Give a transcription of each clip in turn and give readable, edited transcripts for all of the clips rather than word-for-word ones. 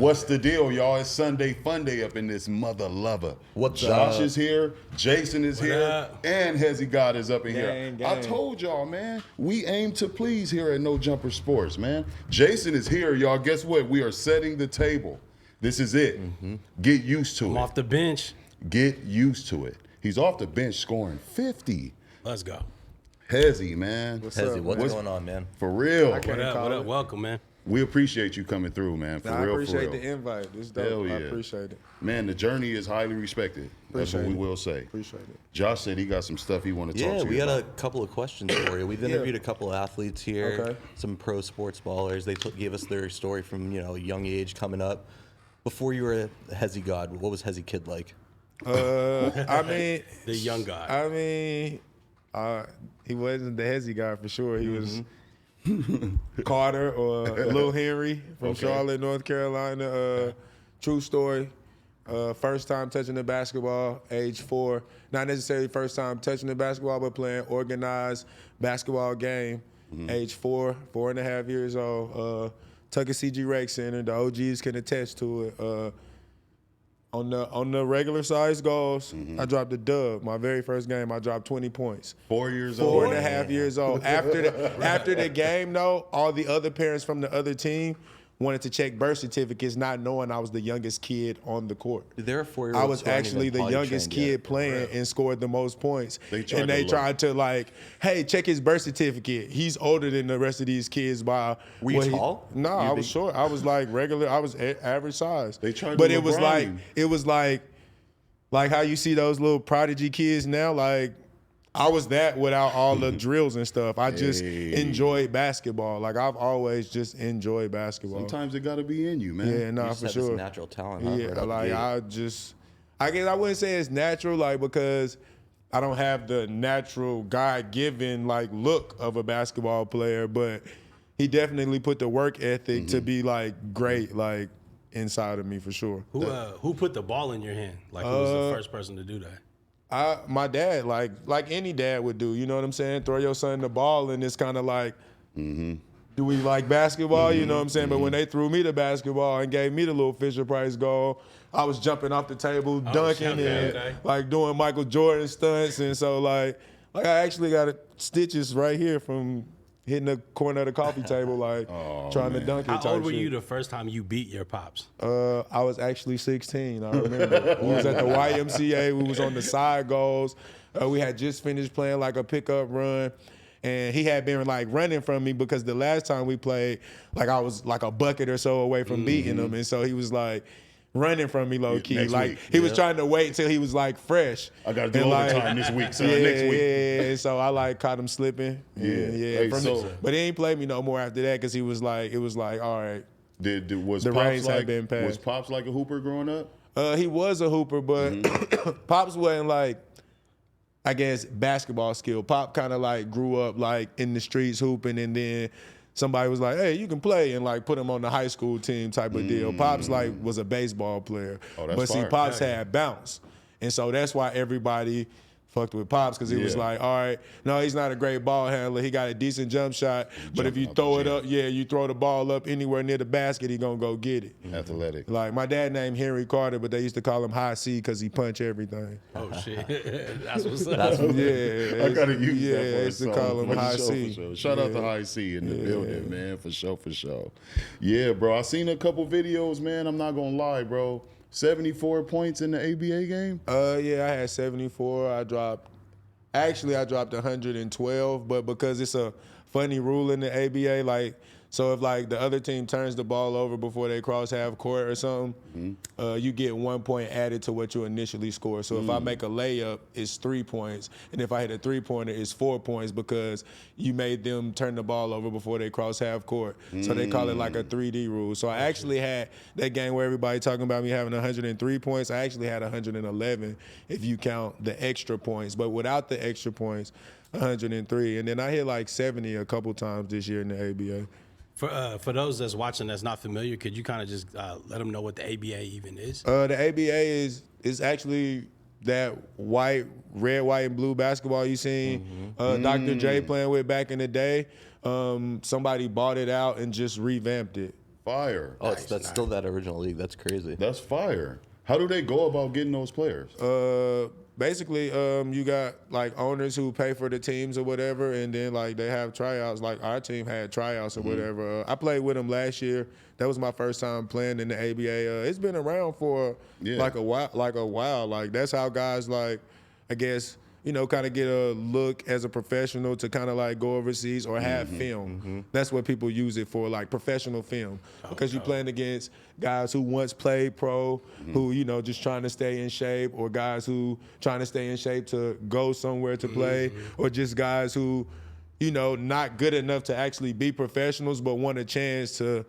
What's the deal, y'all? It's Sunday Fun Day up in this mother lover. What's Josh up? is here, Jason is here, up? and Hezi God is up in here. Gang, I gang. told y'all, man, we aim to please here at No Jumper Sports, man. Jason is here, y'all. Guess what? We are setting the table. This is it. Get used to I'm it. off the bench. Get used to it. He's off the bench scoring 50. Let's go. Hezi, man. Hezi, what's going on, man? For real. What up? What up? Welcome, man. We appreciate you coming through, man. For I real, appreciate for real. the invite. It's dope. Hell yeah. I appreciate it. Man, the journey is highly respected. That's what we will say. Appreciate it. Josh said he got some stuff he want to talk Yeah, to we you got about. a couple of questions for you. We've interviewed a couple of athletes here, Okay. some pro sports ballers. They gave us their story from a young age coming up. Before you were a Hezi God, what was Hezi Kid like? I mean, The young guy. I mean, he wasn't the Hezi guy for sure. He was Carter or Lil Henry from Charlotte, North Carolina. True story. First time touching the basketball, age 4. Not necessarily first time touching the basketball, but playing organized basketball game. Age 4.5 years old. Tuckasegee Rec Center. The OGs can attest to it. On the regular size goals, I dropped a dub. My very first game, I dropped 20 points. 4 years old. 4.5 years old. After the game, though, all the other parents from the other team wanted to check birth certificates, not knowing I was the youngest kid on the court. There are 4-year-olds. I was actually the youngest kid playing and scored the most points. They tried to like, hey, check his birth certificate. He's older than the rest of these kids by. Were you tall? No, I was short. I was like regular. I was average size. They tried to but it was LeBron like how you see those little prodigy kids now. Like I was that without all the drills and stuff. I just enjoyed basketball. Like I've always just enjoyed basketball. Sometimes it got to be in you, man. Yeah, nah, for sure. Natural talent. Huh? Yeah, Right out the like gate. I guess I wouldn't say it's natural, like because I don't have the natural God-given like look of a basketball player, but he definitely put the work ethic to be like great, like inside of me for sure. Who put the ball in your hand? Like who was the first person to do that? My dad, like any dad would do, you know what I'm saying? Throw your son the ball, and it's kind of like, do we like basketball? You know what I'm saying? But when they threw me the basketball and gave me the little Fisher Price goal, I was jumping off the table, dunking, and like doing Michael Jordan stunts, and so like I actually got stitches right here from hitting the corner of the coffee table, like trying to dunk it. How old were shit. you the first time you beat your pops? I was actually 16. I remember. We was at the YMCA. We was on the side goals. We had just finished playing like a pickup run. And he had been like running from me because the last time we played, like I was like a bucket or so away from beating him. And so he was like running from me low key. Next Like week. he was trying to wait until he was like fresh. I got to do And, overtime this week, son. Yeah, Next week. yeah. And so I like caught him slipping. Yeah. Hey, But he ain't played me no more after that because it was like, all right. Was The Pops reins had like, been passed. was Pops like a hooper growing up? He was a hooper, but Pops wasn't like, I guess, basketball skill. Pop kind of like grew up like in the streets hooping, and then somebody was like, hey, you can play, and like put him on the high school team type of deal. Pops like was a baseball player. Oh, that's but see, fire. Pops had bounce. And so that's why everybody fucked with Pops, because he was like, all right, no, he's not a great ball handler. He got a decent jump shot, but if you throw it up, you throw the ball up anywhere near the basket, he gonna go get it. Athletic. Like my dad named Henry Carter, but they used to call him High C because he punch everything. Oh shit. That's what's up. Yeah, I gotta use that for they a used to song, call him for High sure, C. for sure. Shout out to High C in the building, man, for sure, for sure. Yeah, bro, I seen a couple videos, man. I'm not gonna lie, bro. 74 points in the ABA game. Yeah, I had 74. I dropped 112, but because it's a funny rule in the ABA, like, so if like the other team turns the ball over before they cross half court or something, you get 1 point added to what you initially score. So if I make a layup, it's 3 points, and if I hit a three-pointer, it's 4 points because you made them turn the ball over before they cross half court. So they call it like a 3D rule. So I actually had that game where everybody talking about me having 103 points. I actually had 111 if you count the extra points, but without the extra points, 103. And then I hit like 70 a couple times this year in the ABA. For those that's watching that's not familiar, could you kind of just let them know what the ABA even is? The ABA is actually that red, white, and blue basketball you seen Dr. J playing with back in the day. Somebody bought it out and just revamped it. fire. Oh, that's still that original league. That's crazy. That's fire. How do they go about getting those players? Basically, you got like owners who pay for the teams or whatever, and then like they have tryouts. Like our team had tryouts or whatever. I played with them last year. That was my first time playing in the ABA. It's been around for like a while. Like that's how guys like, I guess, you know, kind of get a look as a professional to kind of like go overseas or have film. That's what people use it for, like professional film, because you're playing against guys who once played pro, who, you know, just trying to stay in shape, or guys who trying to stay in shape to go somewhere to play, or just guys who, you know, not good enough to actually be professionals but want a chance to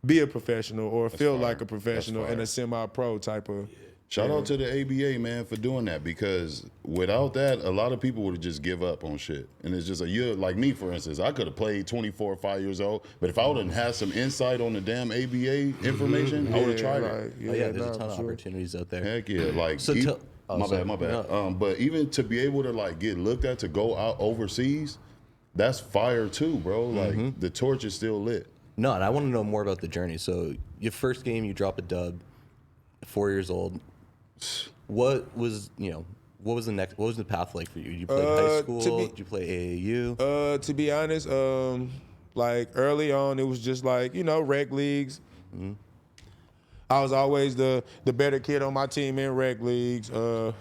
be a professional or feel like a professional in a semi-pro type of. Shout out to the ABA, man, for doing that, because without that, a lot of people would have just give up on shit. And it's just like me, for instance, I could have played 24 or 5 years old, but if I would have had some insight on the damn ABA information, I would have tried it. Yeah, there's a ton of opportunities out there. Heck yeah, like So my bad. No. But even to be able to like get looked at to go out overseas, that's fire too, bro. Like the torch is still lit. No, and I want to know more about the journey. So your first game, you drop a dub, 4 years old. What was the path like for you? Did you play high school? Did you play AAU? To be honest, like early on, it was just like, you know, rec leagues. I was always the better kid on my team in rec leagues. I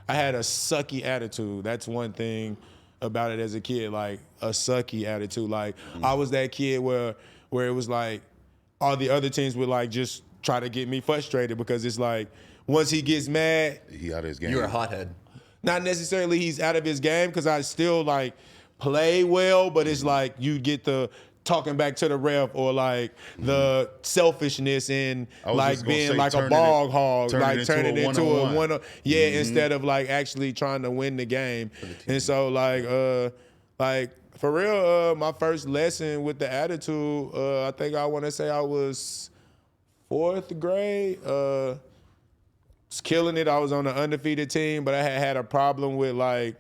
had a sucky attitude. That's one thing about it as a kid, like a sucky attitude. Like I was that kid where it was like all the other teams would like just try to get me frustrated, because it's like, once he gets mad, He out of his game. You're a hothead. not necessarily he's out of his game, because I still like play well, but it's like you get the talking back to the ref, or like the selfishness in like being like a bog hog, like turning it into a one. Yeah, instead of like actually trying to win the game. And so like for real, my first lesson with the attitude, I think I want to say I was 4th grade. Was killing it. I was on an undefeated team, but I had a problem with like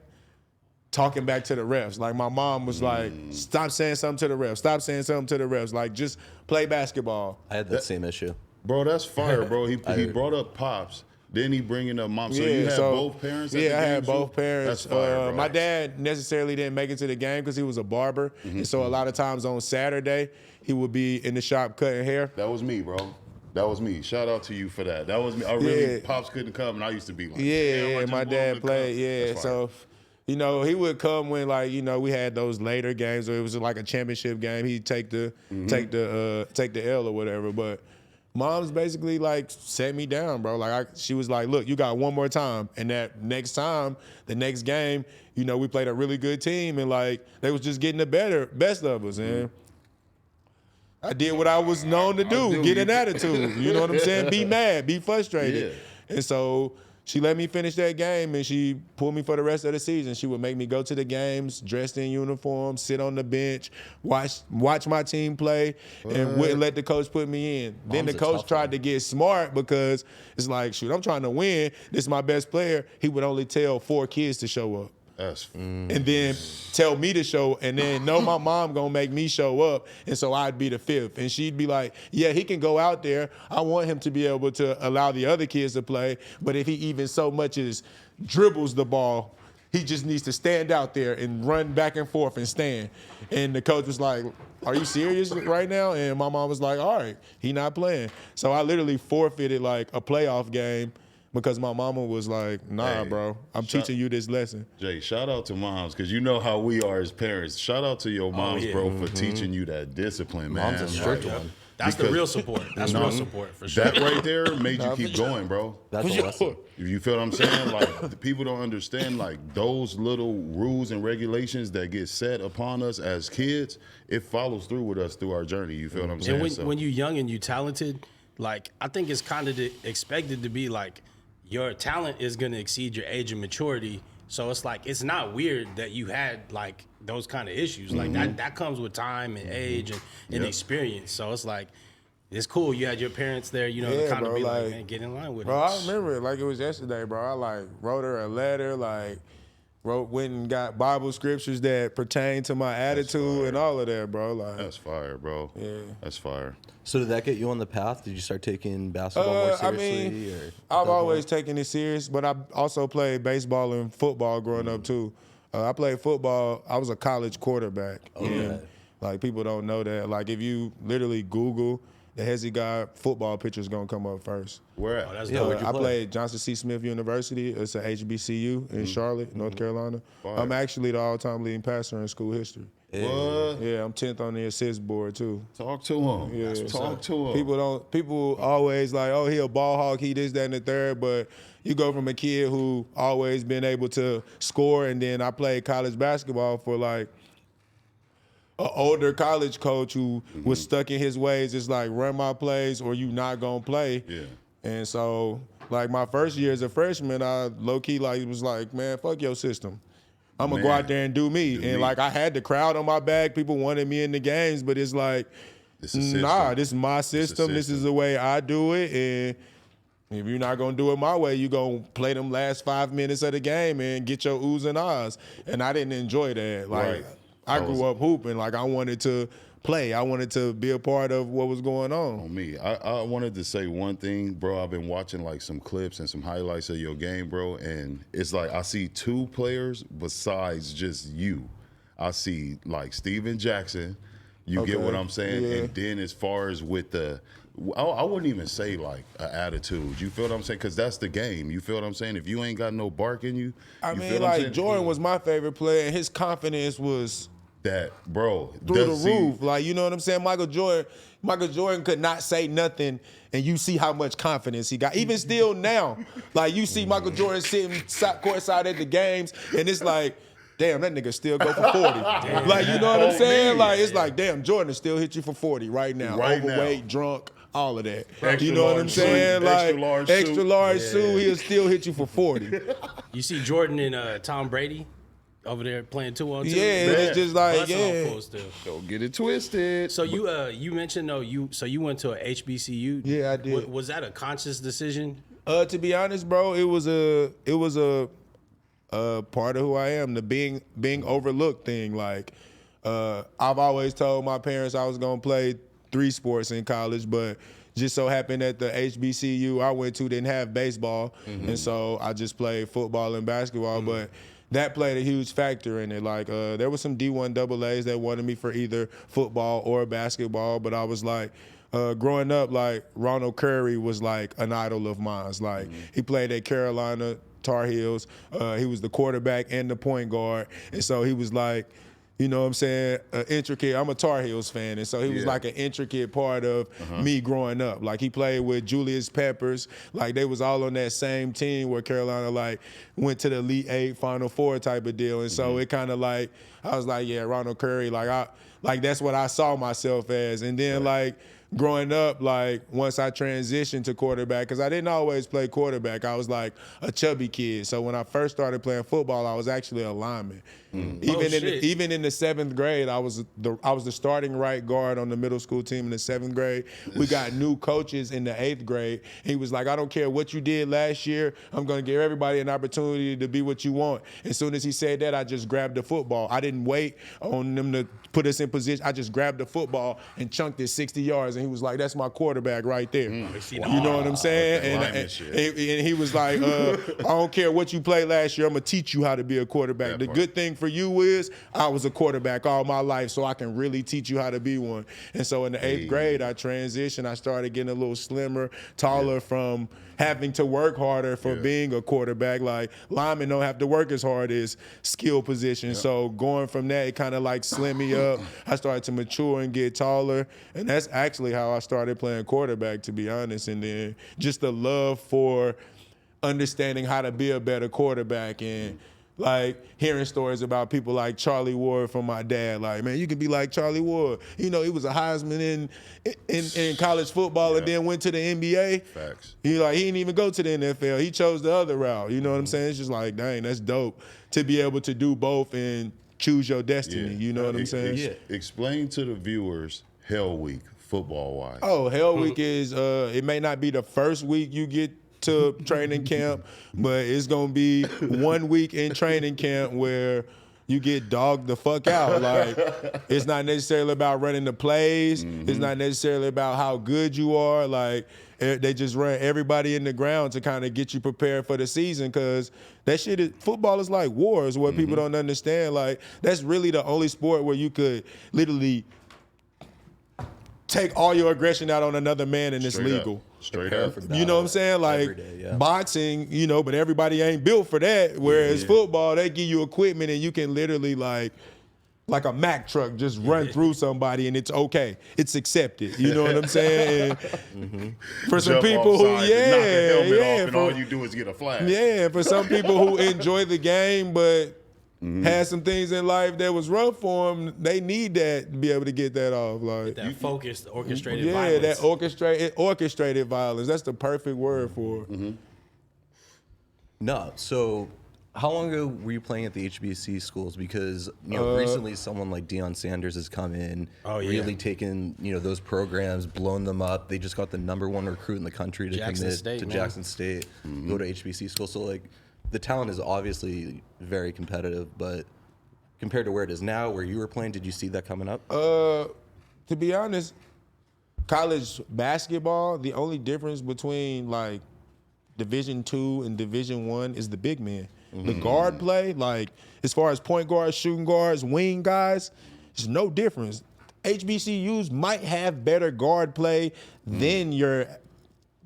talking back to the refs. Like my mom was like, "Stop saying something to the refs. Stop saying something to the refs. Like just play basketball." I had that same issue. Bro, that's fire, bro. He brought up pops. Then he bringing up mom. So you had both parents? At the Yeah, I game had both too? parents. That's fire, bro. My dad necessarily didn't make it to the game because he was a barber. And so a lot of times on Saturday, he would be in the shop cutting hair. That was me, bro. That was me. Shout out to you for that. That was me. I really, Pops couldn't come, and I used to be like, Yeah, my dad played, So, you know, he would come when, like, you know, we had those later games where it was like a championship game. He'd take the L or whatever. But mom's basically like set me down, bro. Like she was like, "Look, you got one more time," and that next time, the next game, you know, we played a really good team, and like they was just getting the best of us, and I did what I was known to do, get an attitude. You know what I'm saying? Be mad, be frustrated. Yeah. And so she let me finish that game, and she pulled me for the rest of the season. She would make me go to the games, dressed in uniform, sit on the bench, watch my team play, and wouldn't let the coach put me in. Then the coach tried to get smart, because it's like, shoot, I'm trying to win. This is my best player. He would only tell 4 kids to show up. And then tell me to show, and then know my mom gonna make me show up, and so I'd be the 5th. And she'd be like, yeah, he can go out there. I want him to be able to allow the other kids to play, but if he even so much as dribbles the ball, he just needs to stand out there and run back and forth and stand. And the coach was like, are you serious right now? And my mom was like, all right, he not playing. So I literally forfeited like a playoff game, because my mama was like, nah, bro, I'm teaching you this lesson. Jay, shout out to moms, because you know how we are as parents. Shout out to your moms, bro, for teaching you that discipline, man. Mom's a strict one. That's the real support. That's real support, for sure. That right there made you keep going, bro. That's a lesson. You feel what I'm saying? Like, the people don't understand, like, those little rules and regulations that get set upon us as kids, it follows through with us through our journey. You feel what I'm saying? And when you're young and you're talented, like, I think it's kind of expected to be like, your talent is going to exceed your age and maturity. So it's like, it's not weird that you had like those kind of issues. Like that comes with time and age and experience. So it's like, it's cool. You had your parents there, you know, to kind of be like, man, get in line with it. Bro, I remember it like it was yesterday, bro. I like wrote her a letter, like, went and got Bible scriptures that pertain to my attitude and all of that, bro. Like, That's fire, bro. Yeah. That's fire. So did that get you on the path? Did you start taking basketball more seriously? I've always taken it serious, but I also played baseball and football growing up too. I played football. I was a college quarterback. And, like, people don't know that. Like, if you literally Google the Hezi God football picture is gonna come up first. Where at? Oh, that's Yeah, dope. where'd you I play? played Johnson C. Smith University. It's a HBCU in Charlotte, North Carolina. Fire. I'm actually the all-time leading passer in school history. What? Yeah, I'm 10th on the assist board too. Talk to him. Yeah. Talk to him. People always like, oh, he a ball hawk, he this, that, and the third, but you go from a kid who always been able to score, and then I played college basketball for like an older college coach who was stuck in his ways. It's like, run my plays or you not gonna play. Yeah. And so, like, my first year as a freshman, I low-key like was like, man, fuck your system. I'm gonna go out there and do me. Do and me. like, I had the crowd on my back. People wanted me in the games, but it's like, This is nah, system. this is my system. This is system. the way I do it. And if you're not gonna do it my way, you gonna play them last 5 minutes of the game and get your oohs and ahs. And I didn't enjoy that. Like, Right. I grew up hooping. Like, I wanted to play. I wanted to be a part of what was going on. On me. I wanted to say one thing, bro. I've been watching like some clips and some highlights of your game, bro, and it's like I see two players besides just you. I see like Steven Jackson. You get Okay. what I'm saying? Yeah. And then as far as with the I wouldn't even say like an attitude. You feel what I'm saying? Because that's the game. You feel what I'm saying? If you ain't got no bark in you, I you mean, feel what I'm like, saying? Jordan was my favorite player, and his confidence was That, bro. through the roof. Like, you know what I'm saying? Michael Jordan could not say nothing, and you see how much confidence he got. Even still now, like, you see Michael Jordan sitting courtside at the games, and it's like, damn, that nigga still go for 40. Like, you know what I'm saying? Like, it's like, damn, Jordan still hit you for 40 right now. Right Overweight, now. drunk, all of that. Extra You know what I'm large suit, saying? extra Like, large extra suit. large suit, he'll still hit you for 40. You see Jordan and Tom Brady over there playing 2-on-2. Yeah, and it's just like, Busting on yeah. full still. Don't get it twisted. So you mentioned though you went to a HBCU. Yeah, I did. Was that a conscious decision? To be honest, bro, it was a part of who I am, the being overlooked thing. Like, I've always told my parents I was gonna play 3 sports in college, but just so happened that the HBCU I went to didn't have baseball, and so I just played football and basketball. But that played a huge factor in it. Like, there was some D1 AA's that wanted me for either football or basketball, but I was like, growing up, like, Ronald Curry was like an idol of mine. Like, he played at Carolina Tar Heels. He was the quarterback and the point guard, and so he was like, you know what I'm saying, intricate. I'm a Tar Heels fan, and so he was like an intricate part of me growing up. Like, he played with Julius Peppers. Like, they was all on that same team where Carolina, like, went to the Elite Eight, Final Four type of deal. And so it kind of like, I was like, yeah, Ronald Curry, like that's what I saw myself as. And then, like, growing up, like, once I transitioned to quarterback, because I didn't always play quarterback, I was like a chubby kid. So when I first started playing football, I was actually a lineman. Even in the 7th grade, I was the starting right guard on the middle school team in the 7th grade. We got new coaches in the 8th grade. He was like, I don't care what you did last year, I'm gonna give everybody an opportunity to be what you want. As soon as he said that, I just grabbed the football. I didn't wait on them to put us in position. I just grabbed the football and chunked it 60 yards, and he was like, that's my quarterback right there. You know what I'm saying? And he was like, I don't care what you played last year, I'm gonna teach you how to be a quarterback. The good thing for you is I was a quarterback all my life, so I can really teach you how to be one. And so in the 8th grade, I transitioned. I started getting a little slimmer, taller from having to work harder for being a quarterback. Like, linemen don't have to work as hard as skill positions. So going from that, it kind of like slimmed me up. I started to mature and get taller. And that's actually how I started playing quarterback, to be honest. And then just the love for understanding how to be a better quarterback, and like hearing stories about people like Charlie Ward from my dad. Like, man, you can be like Charlie Ward. You know, he was a Heisman in college football and then went to the NBA. Facts. He didn't even go to the NFL. He chose the other route. You know what I'm saying? It's just like, dang, that's dope to be able to do both and choose your destiny. You know what I'm saying? Explain to the viewers Hell Week, football-wise. Oh, Hell Week is, it may not be the first week you get to training camp, but it's going to be 1 week in training camp where you get dogged the fuck out. Like, it's not necessarily about running the plays. It's not necessarily about how good you are. Like, they just run everybody in the ground to kind of get you prepared for the season, because that shit is, football is like war, is what people don't understand. Like, that's really the only sport where you could literally take all your aggression out on another man and it's legal. Straight up. You know what I'm saying? Like, boxing, you know, but everybody ain't built for that. Whereas football, they give you equipment and you can literally like a Mack truck, just run through somebody and it's okay. It's accepted. You know what I'm saying? For some people who, knock the helmet off and all you do is get a flag. Yeah, for some people who enjoy the game but had some things in life that was rough for them, they need that to be able to get that off. Like that focused, orchestrated violence. Yeah, that orchestrated violence. That's the perfect word for it. No, so how long ago were you playing at the HBC schools? Because recently someone like Deion Sanders has come in, really taken those programs, blown them up. They just got the #1 recruit in the country to commit to Jackson State, go to HBC school. So like, the talent is obviously very competitive, but compared to where it is now, where you were playing, did you see that coming up? To be honest, college basketball, the only difference between like Division II and Division I is the big man. The guard play, like as far as point guards, shooting guards, wing guys, there's no difference. HBCUs might have better guard play than your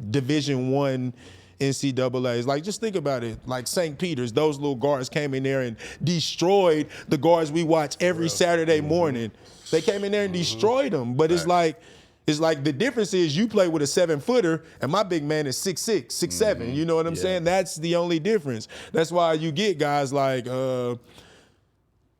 Division I NCAAs. Like, just think about it. Like St. Peter's, those little guards came in there and destroyed the guards we watch every Saturday morning. They came in there and destroyed them. But it's like the difference is you play with a 7-footer and my big man is 6'6", 6'7". You know what I'm saying? That's the only difference. That's why you get guys like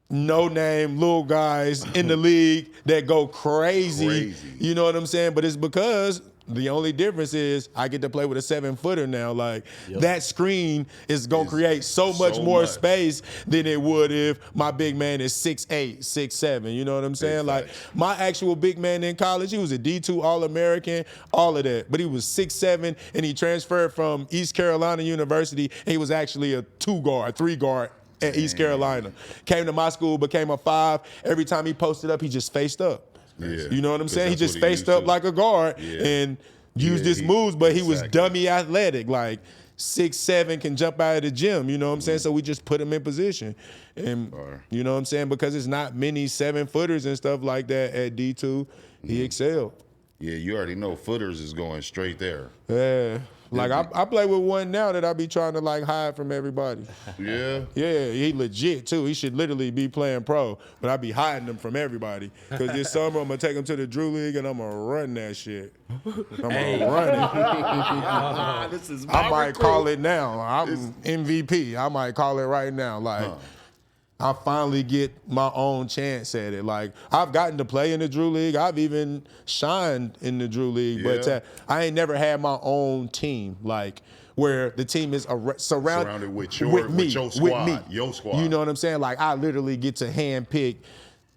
no-name little guys in the league that go crazy. You know what I'm saying? But it's because the only difference is I get to play with a 7-footer now. Like, that screen is going to create so much more space than it would if my big man is 6'8", 6'7". You know what I'm saying? Like, my actual big man in college, he was a D2 All-American, all of that. But he was 6'7", and he transferred from East Carolina University, and he was actually a 2-guard, 3-guard at East Carolina. Came to my school, became a 5. Every time he posted up, he just faced up. You know what I'm saying? He just faced up like a guard and used his moves, but he was dummy athletic. Like 6'7", can jump out of the gym. You know what I'm saying? So we just put him in position. And you know what I'm saying? Because it's not many 7-footers and stuff like that at D2, he excelled. Yeah, you already know footers is going straight there. Yeah. Like, I play with one now that I be trying to, like, hide from everybody. Yeah? Yeah, he legit, too. He should literally be playing pro, but I be hiding him from everybody. Because this summer, I'm going to take him to the Drew League, and I'm going to run that shit. I'm going to run it. This is I might call it now. I'm MVP. I might call it right now. Like, I finally get my own chance at it. Like, I've gotten to play in the Drew League. I've even shined in the Drew League. But I ain't never had my own team, like, where the team is surrounded with your squad. Your squad. You know what I'm saying? Like, I literally get to handpick.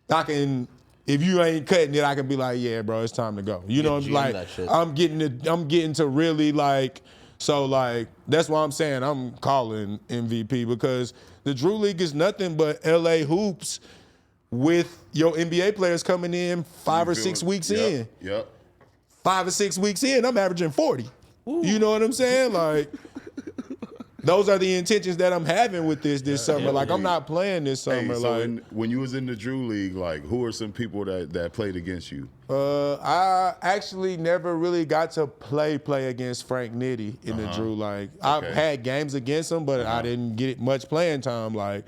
If you ain't cutting it, I can be like, yeah, bro, it's time to go. You know what I'm like? I'm getting to really, like, so, like, that's why I'm saying I'm calling MVP, because the Drew League is nothing but LA hoops with your NBA players coming in 5 or 6 weeks in. 5 or 6 weeks in, I'm averaging 40. Ooh. You know what I'm saying? Like, those are the intentions that I'm having with this summer. Like, I'm not playing this summer. Hey, so when you was in the Drew League, like, who are some people that played against you? I actually never really got to play against Frank Nitti in the Drew. Like, I've had games against him, but I didn't get much playing time. Like,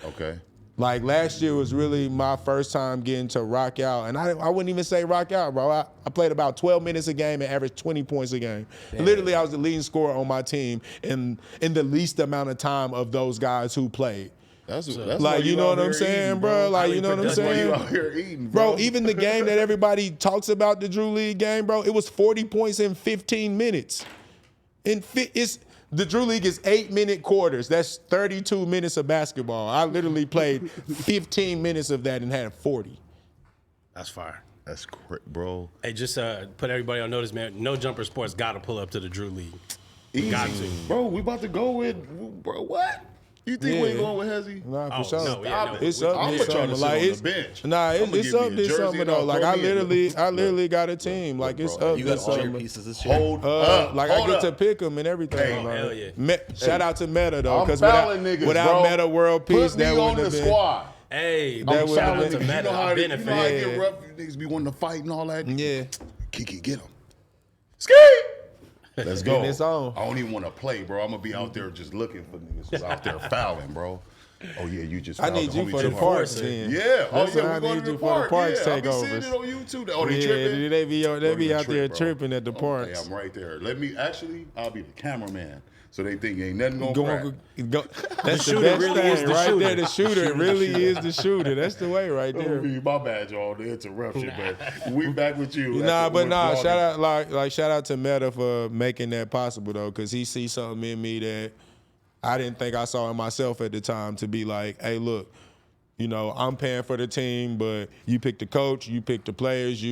like, last year was really my first time getting to rock out. And I wouldn't even say rock out, bro. I played about 12 minutes a game and averaged 20 points a game. Literally, I was the leading scorer on my team in the least amount of time of those guys who played. That's like, you know what I'm saying, bro? Like, you know what I'm saying? That's why you out here eating, bro. Even the game that everybody talks about, the Drew League game, bro, it was 40 points in 15 minutes. The Drew League is 8-minute quarters. That's 32 minutes of basketball. I literally played 15 minutes of that and had 40. That's fire. That's great, bro. Hey, just put everybody on notice, man. No Jumper Sports got to pull up to the Drew League. Easy. Got to. Bro, we about to go with, bro, what? You think we ain't going with Hezi? Nah, for Oh, sure. no, yeah, no. It's up I'ma this try to summer. sit Like on the it's bench. nah, I'ma it's give up me a this jersey summer and though. I'll Like throw I me in literally look, got a team. Like bro, it's up You got this all your summer. pieces this year. Hold Like hold I get up. to pick them and everything. Hey, like, hell yeah. Shout out to Meta though, I'm because fouling niggas, without bro. Meta world peace, Put me that on wouldn't the have been. squad. Hey, That shout out would've to been- Meta. You know how I've been a you know how it fan. get rough? Niggas be wanting to fight and all that. Yeah. Keekee, get him. Ski! Let's go. Getting this on. I don't even want to play, bro. I'm gonna be out there just looking for niggas who's out there fouling, bro. Oh yeah, you just. I fouled need you homie for the Jim parks Harden. then. Yeah. Oh That's yeah, what I we going need to you the for the park. parks Yeah, I be seeing takeovers. it on YouTube. Oh, they Yeah, tripping. they be Don't out even there trip, bro. tripping at the Okay, parks. I'm right there. I'll be the cameraman. So they think ain't nothing gonna crack. That's the shooter best really thing is the right shooter. there. The shooter really is the shooter. That's the way right That there. would be my bad, y'all. The interruption, but we back with you. Shout out shout out to Meta for making that possible though, because he sees something in me that I didn't think I saw in myself at the time to be like, hey, look, you know, I'm paying for the team, but you pick the coach, you pick the players,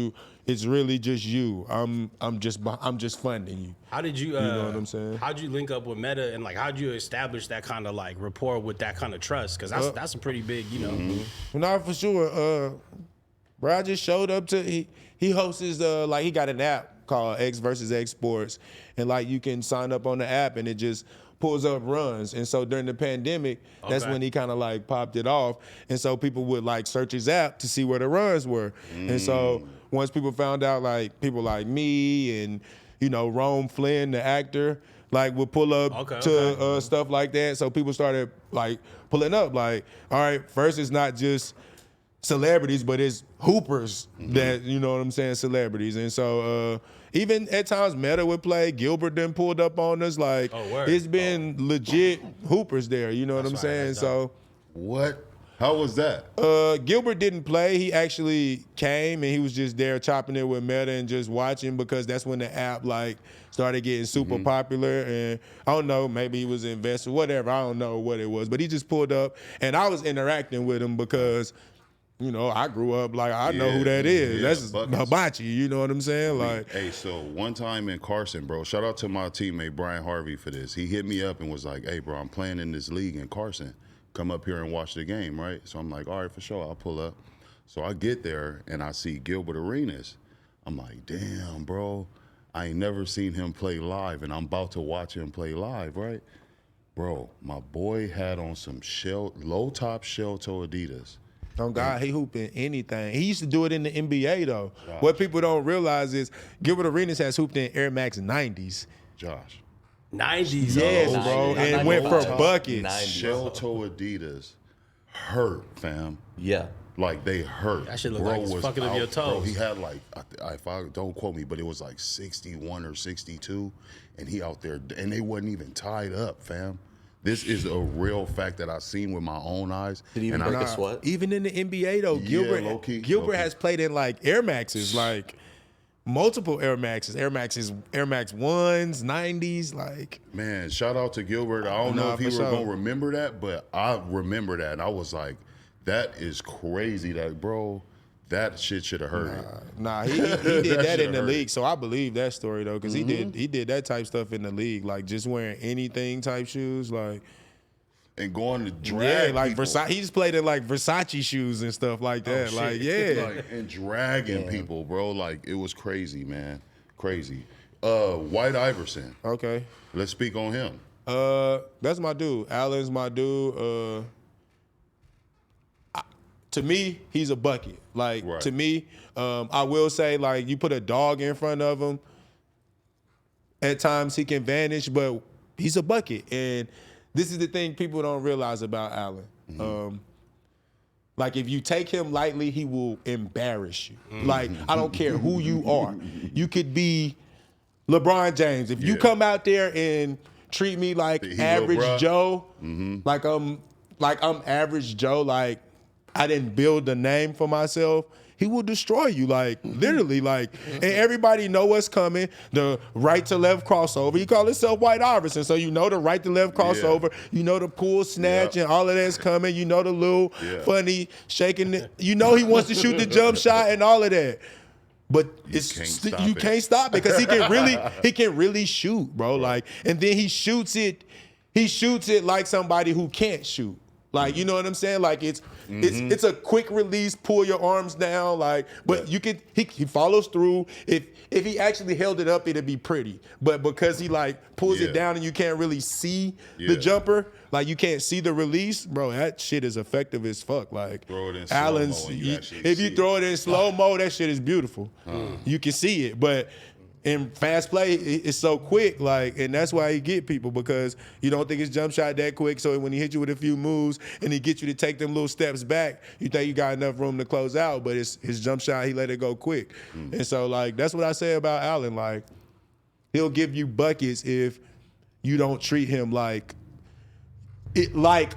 it's really just you. I'm just funding you. How did you? know what I'm saying? How'd you link up with Meta and like how'd you establish that kind of like rapport with that kind of trust? Because that's a pretty big, you know. No, for sure. Bro, I just showed up to he hosts his like he got an app called X versus X Sports, and like you can sign up on the app and it just pulls up runs. And so during the pandemic, that's when he kind of like popped it off. And so people would like search his app to see where the runs were. And so once people found out, like people like me and you know Rome Flynn, the actor, like would pull up to stuff like that. So people started like pulling up. Like, all right, first it's not just celebrities, but it's hoopers that, you know what I'm saying, celebrities. And so even at times Meta would play, Gilbert then pulled up on us. Like, it's been legit hoopers there, you know what I'm saying? So what? How was that? Gilbert didn't play. He actually came and he was just there chopping it with Meta and just watching, because that's when the app like started getting super popular. And I don't know, maybe he was an investor, whatever. I don't know what it was, but he just pulled up and I was interacting with him because, you know, I grew up like I know who that is. That's Hibachi, you know what I'm saying? Like, hey, so one time in Carson, bro, shout out to my teammate Brian Harvey for this. He hit me up and was like, "Hey, bro, I'm playing in this league in Carson. Come up here and watch the game, right?" So I'm like, "All right, for sure, I'll pull up." So I get there and I see Gilbert Arenas. I'm like, "Damn, bro, I ain't never seen him play live, and I'm about to watch him play live, right?" Bro, my boy had on some low top shell toe Adidas. Oh God, he hooping anything. He used to do it in the NBA though. Josh. What people don't realize is Gilbert Arenas has hooped in Air Max 90s. Josh. 90s. Yes, bro. And went for buckets. Shell toe Adidas hurt, fam. Yeah. Like they hurt. That shit look like it's fucking up your toes. Bro, he had like, if I don't quote me, but it was like 61 or 62, and he out there, and they wasn't even tied up, fam. This is a real fact that I've seen with my own eyes. Did he even break a sweat? Even in the NBA though, low-key. Gilbert has played in like Air Maxes, like multiple Air Maxes, Air Max 1s, 90s, like. Man, shout out to Gilbert. I don't know if he was gonna remember that, but I remember that, and I was like, that is crazy. That bro, that shit should have hurt him. Nah, he did that in the league, so I believe that story though, because he did that type stuff in the league, like just wearing anything type shoes, like. And going to drag, like Versace. He just played in like Versace shoes and stuff like that. Like, and dragging people, bro. Like it was crazy, man, crazy. White Iverson. Okay, let's speak on him. That's my dude. Allen's my dude. To me, he's a bucket. Like to me, I will say, like you put a dog in front of him. At times he can vanish, but he's a bucket. And this is the thing people don't realize about Allen. Like if you take him lightly, he will embarrass you. Like I don't care who you are. You could be LeBron James. If you come out there and treat me like average Joe, like I'm average Joe, like I didn't build a name for myself, he will destroy you, like literally, like, and everybody know what's coming. The right to left crossover. He call himself White Iverson, so you know the right to left crossover. You know the pull snatch and all of that's coming. You know the little funny shaking. You know he wants to shoot the jump shot and all of that. But you can't stop it because he can really shoot, bro. Right. Like, and then he shoots it like somebody who can't shoot. Like, you know what I'm saying? Like it's a quick release, pull your arms down, like, but you can he follows through. If he actually held it up, it'd be pretty. But because he like pulls it down and you can't really see the jumper, like you can't see the release, bro, that shit is effective as fuck. Like throw it in Allen's, if you throw it in slow-mo, that shit is beautiful. You can see it, but in fast play, it's so quick, like, and that's why he get people, because you don't think his jump shot that quick. So when he hit you with a few moves and he get you to take them little steps back, you think you got enough room to close out, but it's his jump shot, he let it go quick. And so, like, that's what I say about Allen. Like, he'll give you buckets if you don't treat him like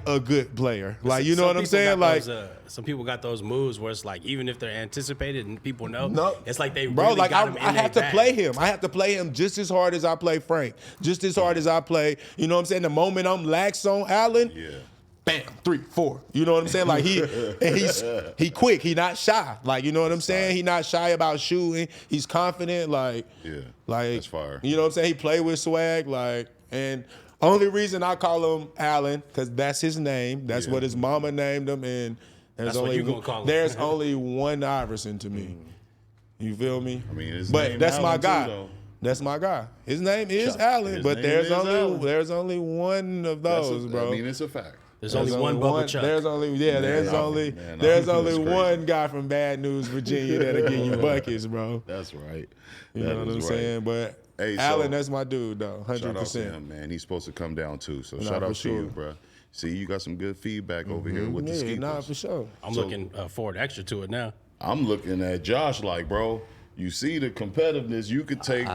a good player. Like, you know what I'm saying? Like, some people got those moves where it's like, even if they're anticipated and people know, it's like they bro, really like got him in I have to bag. play him. I have to play him just as hard as I play Frank, just as hard as I play. You know what I'm saying? The moment I'm lax on Allen, bam, 3, 4. You know what I'm saying? Like he quick. He not shy. Like, you know what I'm saying? He not shy about shooting. He's confident. Like, like that's fire. You know what I'm saying? He play with swag. Like, and only reason I call him Allen because that's his name. That's what his mama named him, and there's only one Iverson to me. You feel me? I mean, but that's Allen my guy. too, that's my guy. His name is Allen, but there's only one of those, bro. I mean, it's a fact. There's only one Bubba Chuck. There's only one guy from Bad News, Virginia that'll give you buckets, bro. That's right. You know what I'm saying? But Allen, that's my dude, though. 100%. Shout out to him, man. He's supposed to come down too. So shout out to you, bro. See, you got some good feedback over here with the ski. Nah, for sure. I'm looking forward extra to it now. I'm looking at Josh like, bro, you see the competitiveness. You could take.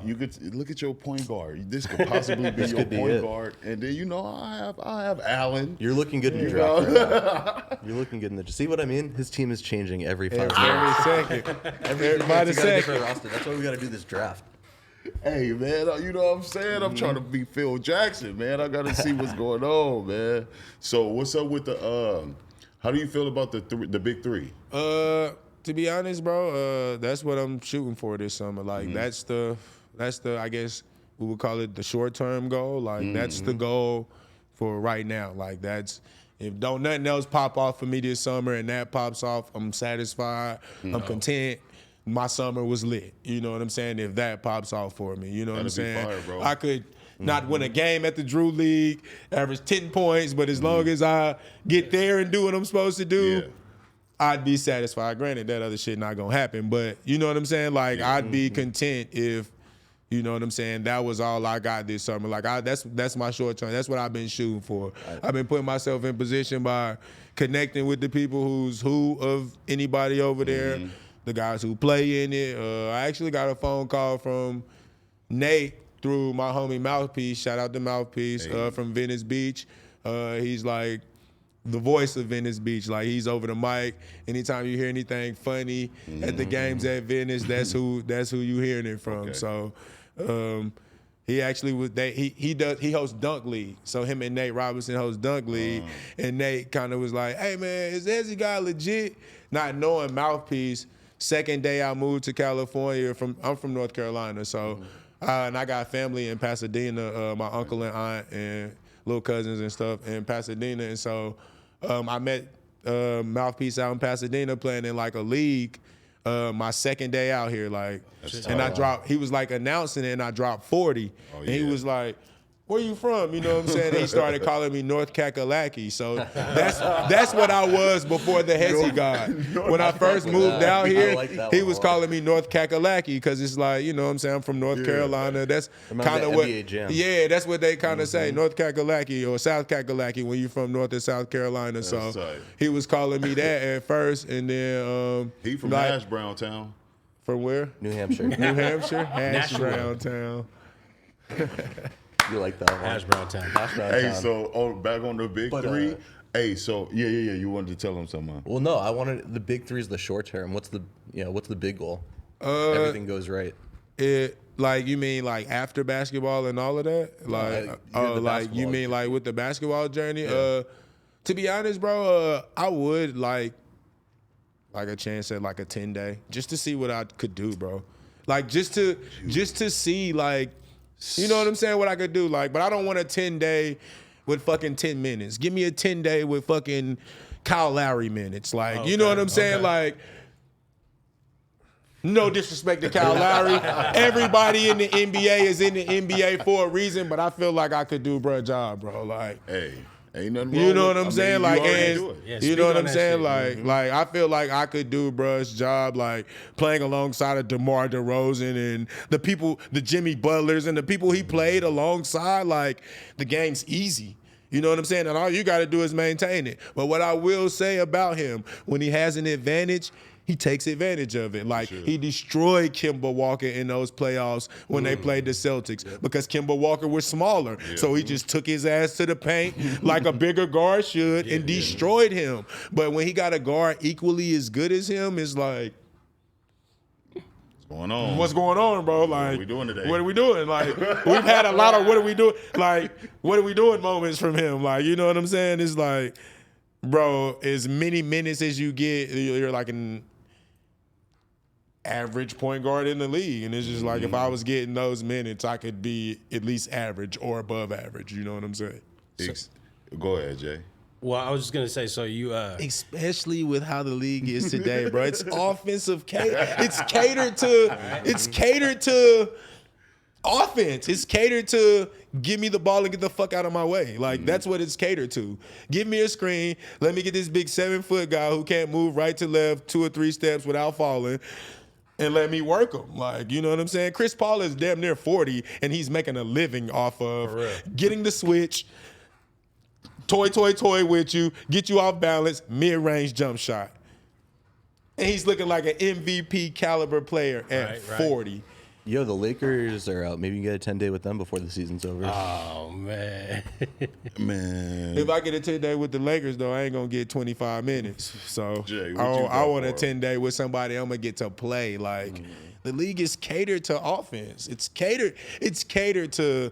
You could look at your point guard. This could possibly be your point guard. And then I have Allen. You're looking good in the draft. Right now. You're looking good in the. See what I mean? His team is changing every 5 second. Every second. Roster. That's why we got to do this draft. Hey, man, you know what I'm saying? I'm trying to be Phil Jackson, man. I got to see what's going on, man. So what's up with the how do you feel about the big three? To be honest, bro, that's what I'm shooting for this summer. Like that's the I guess we would call it the short-term goal. Like that's the goal for right now. Like that's if nothing else pop off for me this summer and that pops off, I'm satisfied. I'm content. My summer was lit. You know what I'm saying? If that pops off for me, you know what I'm saying? Fire, bro. I could not win a game at the Drew League, average 10 points, but as long as I get there and do what I'm supposed to do, I'd be satisfied. Granted, that other shit not gonna happen, but you know what I'm saying? Like I'd be content if, you know what I'm saying, that was all I got this summer. Like that's my short term. That's what I've been shooting for. I've been putting myself in position by connecting with the people who's who of anybody over there. The guys who play in it. I actually got a phone call from Nate through my homie Mouthpiece. Shout out to Mouthpiece from Venice Beach. He's like the voice of Venice Beach. Like he's over the mic. Anytime you hear anything funny at the games at Venice, that's who you hearing it from. So he actually was he hosts Dunk League. So him and Nate Robinson host Dunk League. And Nate kind of was like, hey man, is Hezi God legit? Not knowing Mouthpiece. Second day I moved to California. I'm from North Carolina, so and I got family in Pasadena. My uncle and aunt and little cousins and stuff in Pasadena, and so I met Mouthpiece out in Pasadena playing in like a league. My second day out here, like, and I dropped. He was like announcing it, and I dropped 40, and he was like, where you from? You know what I'm saying? He started calling me North Kakalaki. So that's what I was before the Hezi God. When I first moved out here, he was calling me North Kakalaki because it's like, you know what I'm saying? I'm from North Carolina. That's kind of what, that's what they kind of say, North Kakalaki or South Kakalaki when you're from North and South Carolina. So he was calling me that at first, and then he from Hash Brown Town. From where? New Hampshire. New Hampshire, Hash Brown Town. You like that one? Hash Brown Town. Hey, so back on the big three. Hey, so yeah. You wanted to tell him something. Well, no, I wanted the big three is the short term. What's the big goal? Everything goes right. Like you mean like after basketball and all of that? Like like you mean like with the basketball journey? To be honest, bro, I would like like a chance at like a 10-day, just to see what I could do, bro. Like just to see, like, you know what I'm saying, what I could do. Like, but I don't want a 10-day with fucking 10 minutes. Give me a 10-day with fucking Kyle Lowry minutes. Like, you know what I'm saying? Like, no disrespect to Kyle Lowry. Everybody in the NBA is in the NBA for a reason, but I feel like I could do bruh job, bro. Like, hey, ain't nothing wrong. you know with, what I'm saying? Like, and Yeah, you know what I'm saying? shit, Like I feel like I could do bruh's job, like playing alongside of DeMar DeRozan and the people, the Jimmy Butlers and the people he played alongside. Like, the game's easy. You know what I'm saying? And all you got to do is maintain it. But what I will say about him, when he has an advantage, he takes advantage of it. Like, he destroyed Kemba Walker in those playoffs when they played the Celtics because Kemba Walker was smaller. So he just took his ass to the paint like a bigger guard should and destroyed him. But when he got a guard equally as good as him, it's like, What's going on? what's going on, bro? Like, what are we doing today? What are we doing? Like, we've had a lot of what are we doing? Like, what are we doing moments from him? Like, you know what I'm saying? It's like, bro, as many minutes as you get, you're like an average point guard in the league. And it's just like, if I was getting those minutes, I could be at least average or above average. You know what I'm saying? Go ahead, Jay. Well, I was just gonna say, so you Especially with how the league is today, bro. It's offensive It's catered to offense. It's catered to give me the ball and get the fuck out of my way. Like, that's what it's catered to. Give me a screen. Let me get this big 7-foot guy who can't move right to left 2 or 3 steps without falling. And let me work him. Like, you know what I'm saying? Chris Paul is damn near 40, and he's making a living off of getting the switch, toy with you, get you off balance, mid-range jump shot. And he's looking like an MVP caliber player at 40. Yo, the Lakers are out. Maybe you get a 10-day with them before the season's over. oh man. Man. If I get a 10-day with the Lakers, though, I ain't going to get 25 minutes. So Jay, I want a 10-day with somebody I'm going to get to play. Like, the league is catered to offense. It's catered to,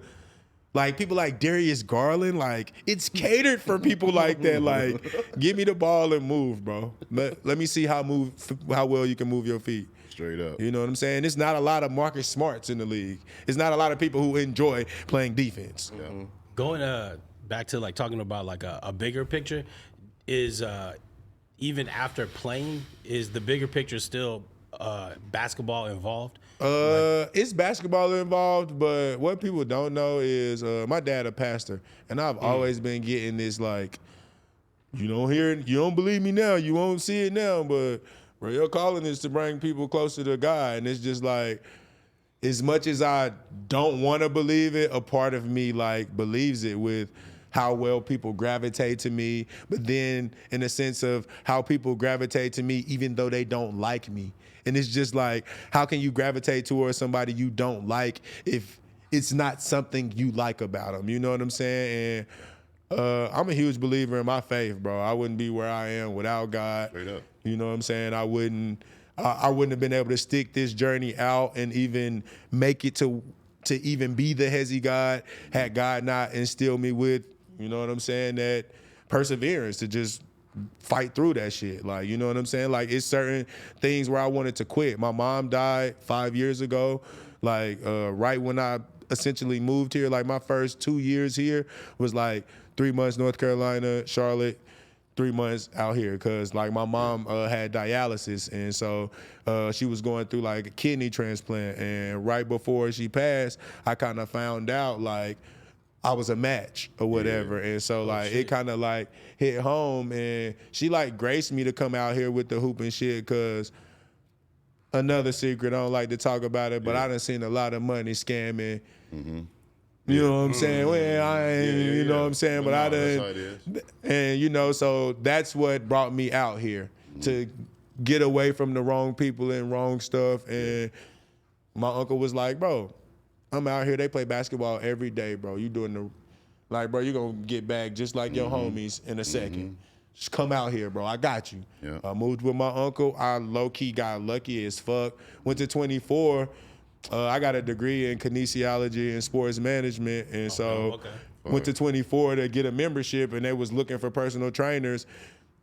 like, people like Darius Garland. Like, it's catered for people like that. Like, give me the ball and move, bro. Let me see how well you can move your feet. Straight up. You know what I'm saying? It's not a lot of Marcus Smarts in the league. It's not a lot of people who enjoy playing defense. Yeah. Going back to like talking about like a bigger picture, is even after playing, is the bigger picture still basketball involved? It's basketball involved, but what people don't know is my dad a pastor, and I've always been getting this like, you don't hear it, you don't believe me now, you won't see it now, but bro, your calling is to bring people closer to God, and it's just like, as much as I don't want to believe it, a part of me like believes it with how well people gravitate to me, but then in the sense of how people gravitate to me even though they don't like me. And it's just like, how can you gravitate towards somebody you don't like if it's not something you like about them? You know what I'm saying? And I'm a huge believer in my faith, bro. I wouldn't be where I am without God. Straight up. You know what I'm saying? I wouldn't have been able to stick this journey out and even make it to even be the Hezi God had God not instilled me with, you know what I'm saying, that perseverance to just fight through that shit. Like, you know what I'm saying? Like, it's certain things where I wanted to quit. My mom died 5 years ago. Like, right when I essentially moved here, like my first 2 years here was like 3 months North Carolina, Charlotte, 3 months out here, because like my mom had dialysis, and so she was going through like a kidney transplant, and right before she passed, I kind of found out like I was a match or whatever. And so like it kind of like hit home, and she like graced me to come out here with the hoop and shit, because another secret, I don't like to talk about it, but I done seen a lot of money scamming. You know what I'm saying? Well, I ain't, you know what I'm saying? But I done, and you know, so that's what brought me out here, to get away from the wrong people and wrong stuff. And my uncle was like, bro, I'm out here, they play basketball every day, bro. You doing the, like, bro, you gonna get back just like your homies in a second. Just come out here, bro. I got you. Yeah. I moved with my uncle. I low-key got lucky as fuck. Went to 24. I got a degree in kinesiology and sports management, and so went to 24 to get a membership, and they was looking for personal trainers.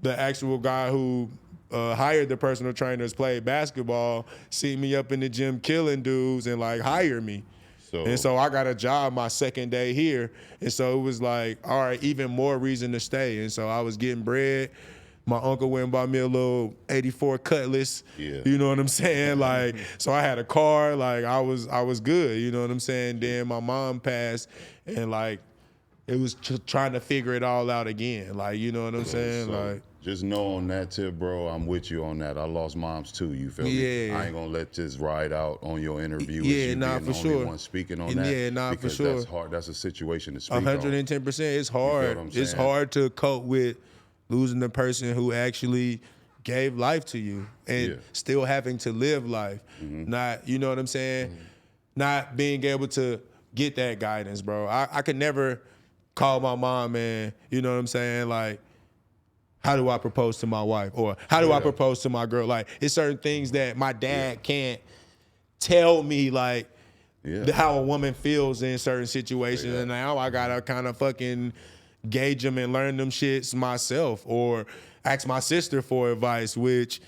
The actual guy who hired the personal trainers, played basketball, see me up in the gym killing dudes, and like hire me. And so I got a job my second day here. And so it was like, all right, even more reason to stay. And so I was getting bread. My uncle went and bought me a little 84 Cutlass. Yeah. You know what I'm saying? Like, so I had a car. Like, I was good. You know what I'm saying? Then my mom passed, and like, it was trying to figure it all out again. Like, you know what I'm saying? So like, just know on that tip, bro, I'm with you on that. I lost moms too, you feel me? Yeah. I ain't gonna let this ride out on your interview. Yeah, as you nah, being for the only sure. one speaking on that. Yeah, nah, for because sure. that's hard. That's a situation to speak on. 110%. It's hard. what I'm It's saying? hard to cope with losing the person who actually gave life to you and still having to live life. Not, you know what I'm saying? Not being able to get that guidance, bro. I could never call my mom and, you know what I'm saying, like, how do I propose to my wife? Or how do I propose to my girl? Like, it's certain things that my dad can't tell me, like, how a woman feels in certain situations. And now I gotta kind of fucking gauge them and learn them shits myself, or ask my sister for advice, which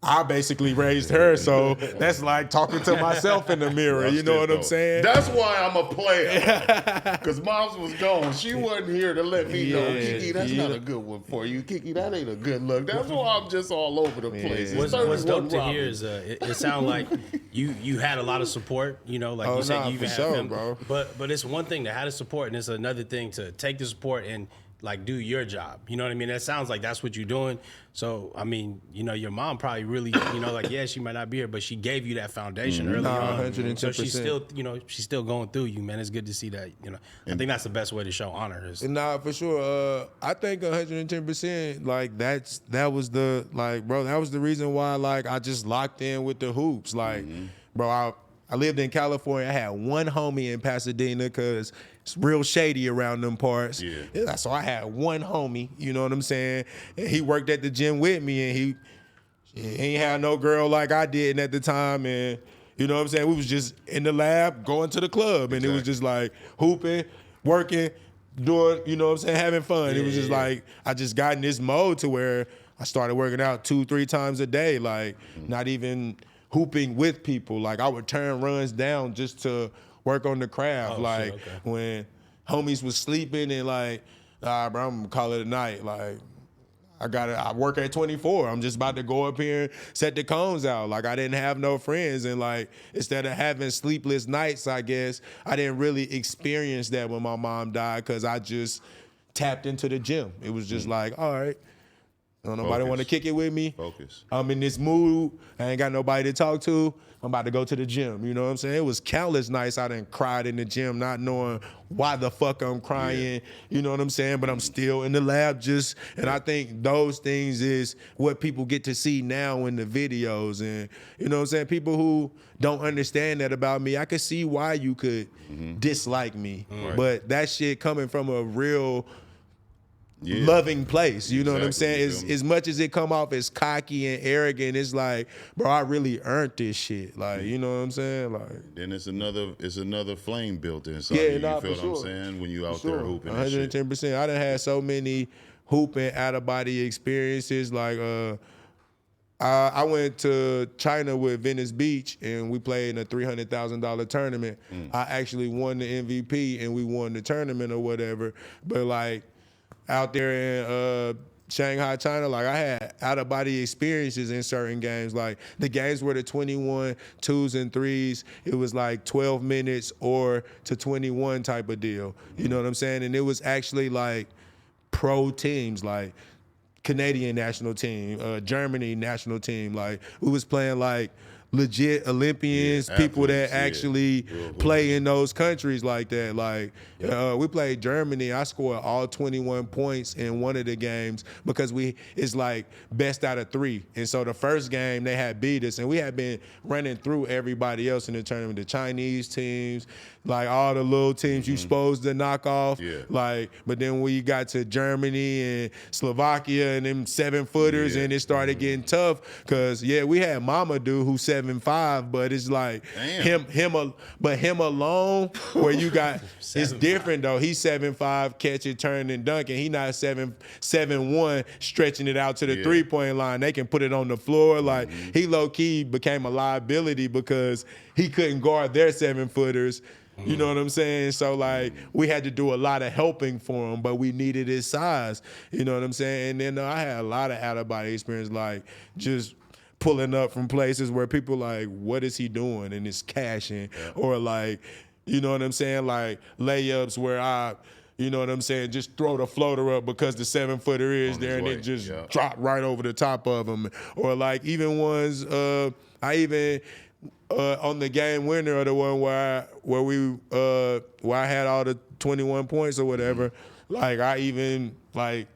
I basically raised her, so that's like talking to myself in the mirror. You know what I'm saying? That's why I'm a player. Because moms was gone. She wasn't here to let me know, Keekee, that's not a good one for you. Keekee, that ain't a good look. That's why I'm just all over the place. What's dope to hear is it sounds like you had a lot of support. You know, like you said, you even had family. Bro. But it's one thing to have the support, and it's another thing to take the support and like do your job. You know what I mean? That sounds like that's what you're doing. So, I mean, you know, your mom probably really, you know, like, yeah, she might not be here, but she gave you that foundation early on. 110%. So she's still, you know, she's still going through you, man. It's good to see that, you know. I think that's the best way to show honor. Is Nah, for sure. I think 110%, like, that was the, like, bro, that was the reason why, like, I just locked in with the hoops. Like, bro, I lived in California. I had one homie in Pasadena because it's real shady around them parts. Yeah. So I had one homie, you know what I'm saying? And he worked at the gym with me, and he ain't had no girl like I did at the time. And you know what I'm saying? We was just in the lab going to the club, and it was just like hooping, working, doing, you know what I'm saying, having fun. It was just like I just got in this mode to where I started working out 2-3 times a day, like not even hooping with people. Like I would turn runs down just to work on the craft. When homies was sleeping and like, bro, I'm gonna call it a night. Like I work at 24. I'm just about to go up here and set the cones out. Like I didn't have no friends, and like instead of having sleepless nights, I guess I didn't really experience that when my mom died because I just tapped into the gym. It was just like, all right. Don't nobody want to kick it with me. Focus. I'm in this mood. I ain't got nobody to talk to. I'm about to go to the gym. You know what I'm saying? It was countless nights I done cried in the gym, not knowing why the fuck I'm crying. You know what I'm saying? But I'm still in the lab and I think those things is what people get to see now in the videos. And you know what I'm saying? People who don't understand that about me, I could see why you could dislike me. But that shit coming from a real loving place, you know what I'm saying? As much as it come off as cocky and arrogant, it's like, bro, I really earned this shit. Like, you know what I'm saying? Like, then it's another flame built inside you. You feel what I'm saying? When you out there hooping, 110%. I done had so many hooping out of body experiences. Like, I went to China with Venice Beach and we played in a $300,000 tournament. I actually won the MVP and we won the tournament or whatever. But like, out there in Shanghai, China, like I had out-of-body experiences in certain games. Like the games were the 21 2s and 3s. It was like 12 minutes or to 21 type of deal. You know what I'm saying? And it was actually like pro teams, like Canadian national team, Germany national team. Like we was playing like legit Olympians, people that actually play in those countries like that. Like we played Germany. I scored all 21 points in one of the games because it's like best out of 3. And so the first game they had beat us, and we had been running through everybody else in the tournament, the Chinese teams, like all the little teams you supposed to knock off. Like, but then we got to Germany and Slovakia and them 7-footers, and it started getting tough because we had Mamadou who's 7 7'5", but it's like Damn. him alone, where you got it's different though. He's 7'5", catch it, turn and dunk, and he not 7'1", stretching it out to the 3-point line. They can put it on the floor. Like he low key became a liability because he couldn't guard their 7-footers. You know what I'm saying? So, like, we had to do a lot of helping for him, but we needed his size. You know what I'm saying? And then I had a lot of out-of-body experience, like, just pulling up from places where people like, what is he doing? And it's cashing. Or, like, you know what I'm saying? Like, layups where you know what I'm saying, just throw the floater up because the 7-footer is there and it just drop right over the top of him. Or, like, even ones, on the game winner or the one where I had all the 21 points or whatever, like I even like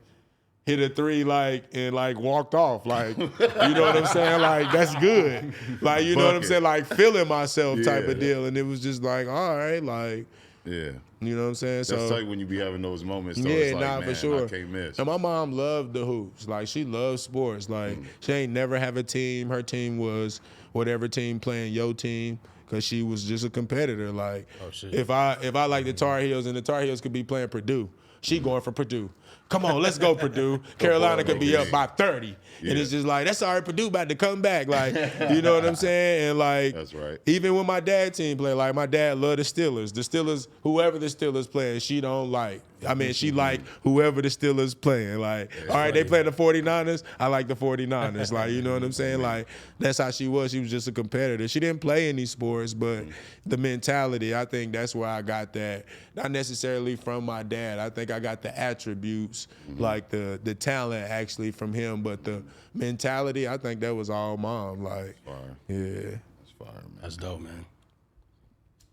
hit a 3 like and like walked off, like you know what I'm saying, like that's good, like you know what I'm saying, like feeling myself type of deal, and it was just like all right, like you know what I'm saying. That's so tight when you be having those moments. Though. It's like, man, for sure. I can't miss. And my mom loved the hoops, like she loves sports, like she ain't never have a team. Her team was whatever team playing your team, because she was just a competitor. Like, if I like the Tar Heels and the Tar Heels could be playing Purdue, she going for Purdue. Come on, let's go Purdue. Carolina could be up by 30. And it's just like, that's all right, Purdue about to come back. Like, you know what I'm saying? And like, that's right. Even when my dad team play, like my dad loved the Steelers. The Steelers, whoever the Steelers playing, she don't like. I mean, she like whoever the Steelers playing. Like, all right, they play the 49ers, I like the 49ers. Like, you know what I'm saying? Like, that's how she was. She was just a competitor. She didn't play any sports, but the mentality, I think that's where I got that. Not necessarily from my dad. I think I got the attributes, like the talent actually from him, but the mentality, I think that was all mom. Like, Fire. yeah. That's fire, man. That's dope, man.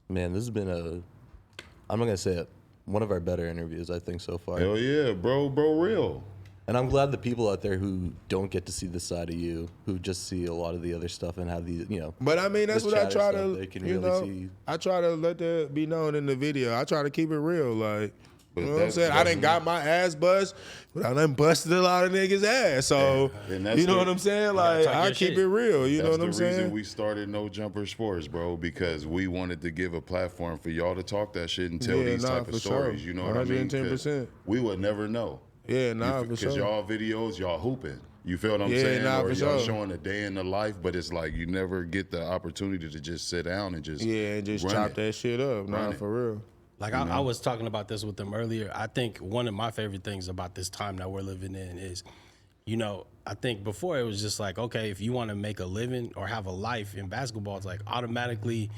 Man, this has been I'm not gonna say it, one of our better interviews, I think, so far. Hell yeah, bro, real. And I'm glad the people out there who don't get to see this side of you, who just see a lot of the other stuff and have these, But I mean, that's this what I chatter try stuff, to, they can you really know, see. I try to let that be known in the video. I try to keep it real, like, But you know what I'm saying? I done got my ass bust, but I done busted a lot of niggas' ass. So, you know what I'm saying? Like, I keep it real. You know what I'm saying? That's the reason we started No Jumper Sports, bro, because we wanted to give a platform for y'all to talk that shit and tell these type of stories. Sure. You know what I mean? 110%. We would never know. Yeah, for Because sure. y'all videos, y'all hooping. You feel what I'm saying? Or for y'all sure. showing a day in the life, but it's like you never get the opportunity to just sit down and just chop that shit up. Nah, for real. Like I was talking about this with them earlier. I think one of my favorite things about this time that we're living in is, you know, I think before it was just like, okay, if you want to make a living or have a life in basketball, it's like automatically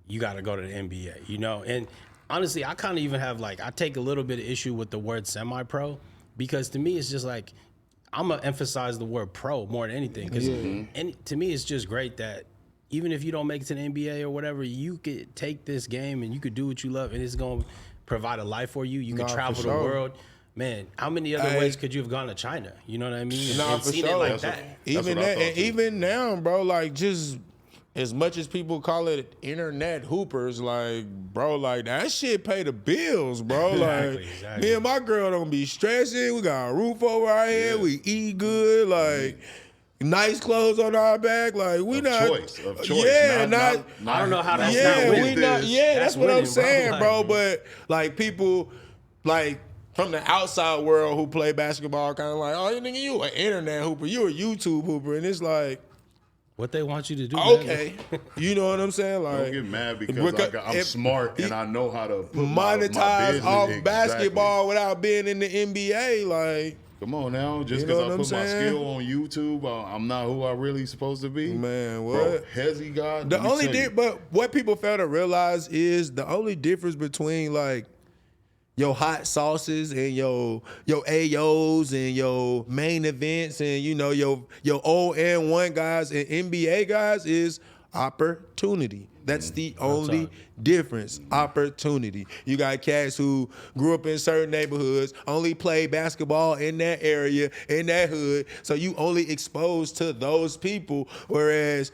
you got to go to the NBA, you know? And honestly, I kind of even have like, I take a little bit of issue with the word semi-pro, because to me, it's just like, I'm going to emphasize the word pro more than anything. Because to me, it's just great that even if you don't make it to the NBA or whatever, you could take this game and you could do what you love, and it's going to provide a life for you. You can travel the world. Man, how many other ways could you have gone to China? You know what I mean? And for seen sure. it like that. Even that, and even now, bro, like just as much as people call it internet hoopers, like, bro, like that shit pay the bills, bro. Like, me and my girl don't be stressing. We got a roof over our head. We eat good. Like, nice clothes on our back. Like, we of not. Choice. Yeah, I don't know how that's yeah, not winning. that's That's what I'm winning, saying, bro. bro. But like people, like from the outside world who play basketball, kind of like, oh, nigga, you an internet hooper, you a YouTube hooper, and it's like, what they want you to do. okay, you know what I'm saying? Like, don't get mad because I'm smart and I know how to put monetize my business, off basketball without being in the NBA. Like, come on now, just You know because I what I'm put my saying? skill on YouTube, I'm not who I really supposed to be. man, what? Bro, Hezi God. The let me only tell you. but what people fail to realize is the only difference between like your hot sauces and your AOs and your main events and you know your old and one guys and NBA guys is opportunity. That's the only difference. Opportunity. You got cats who grew up in certain neighborhoods, only play basketball in that area, in that hood, so you only exposed to those people, whereas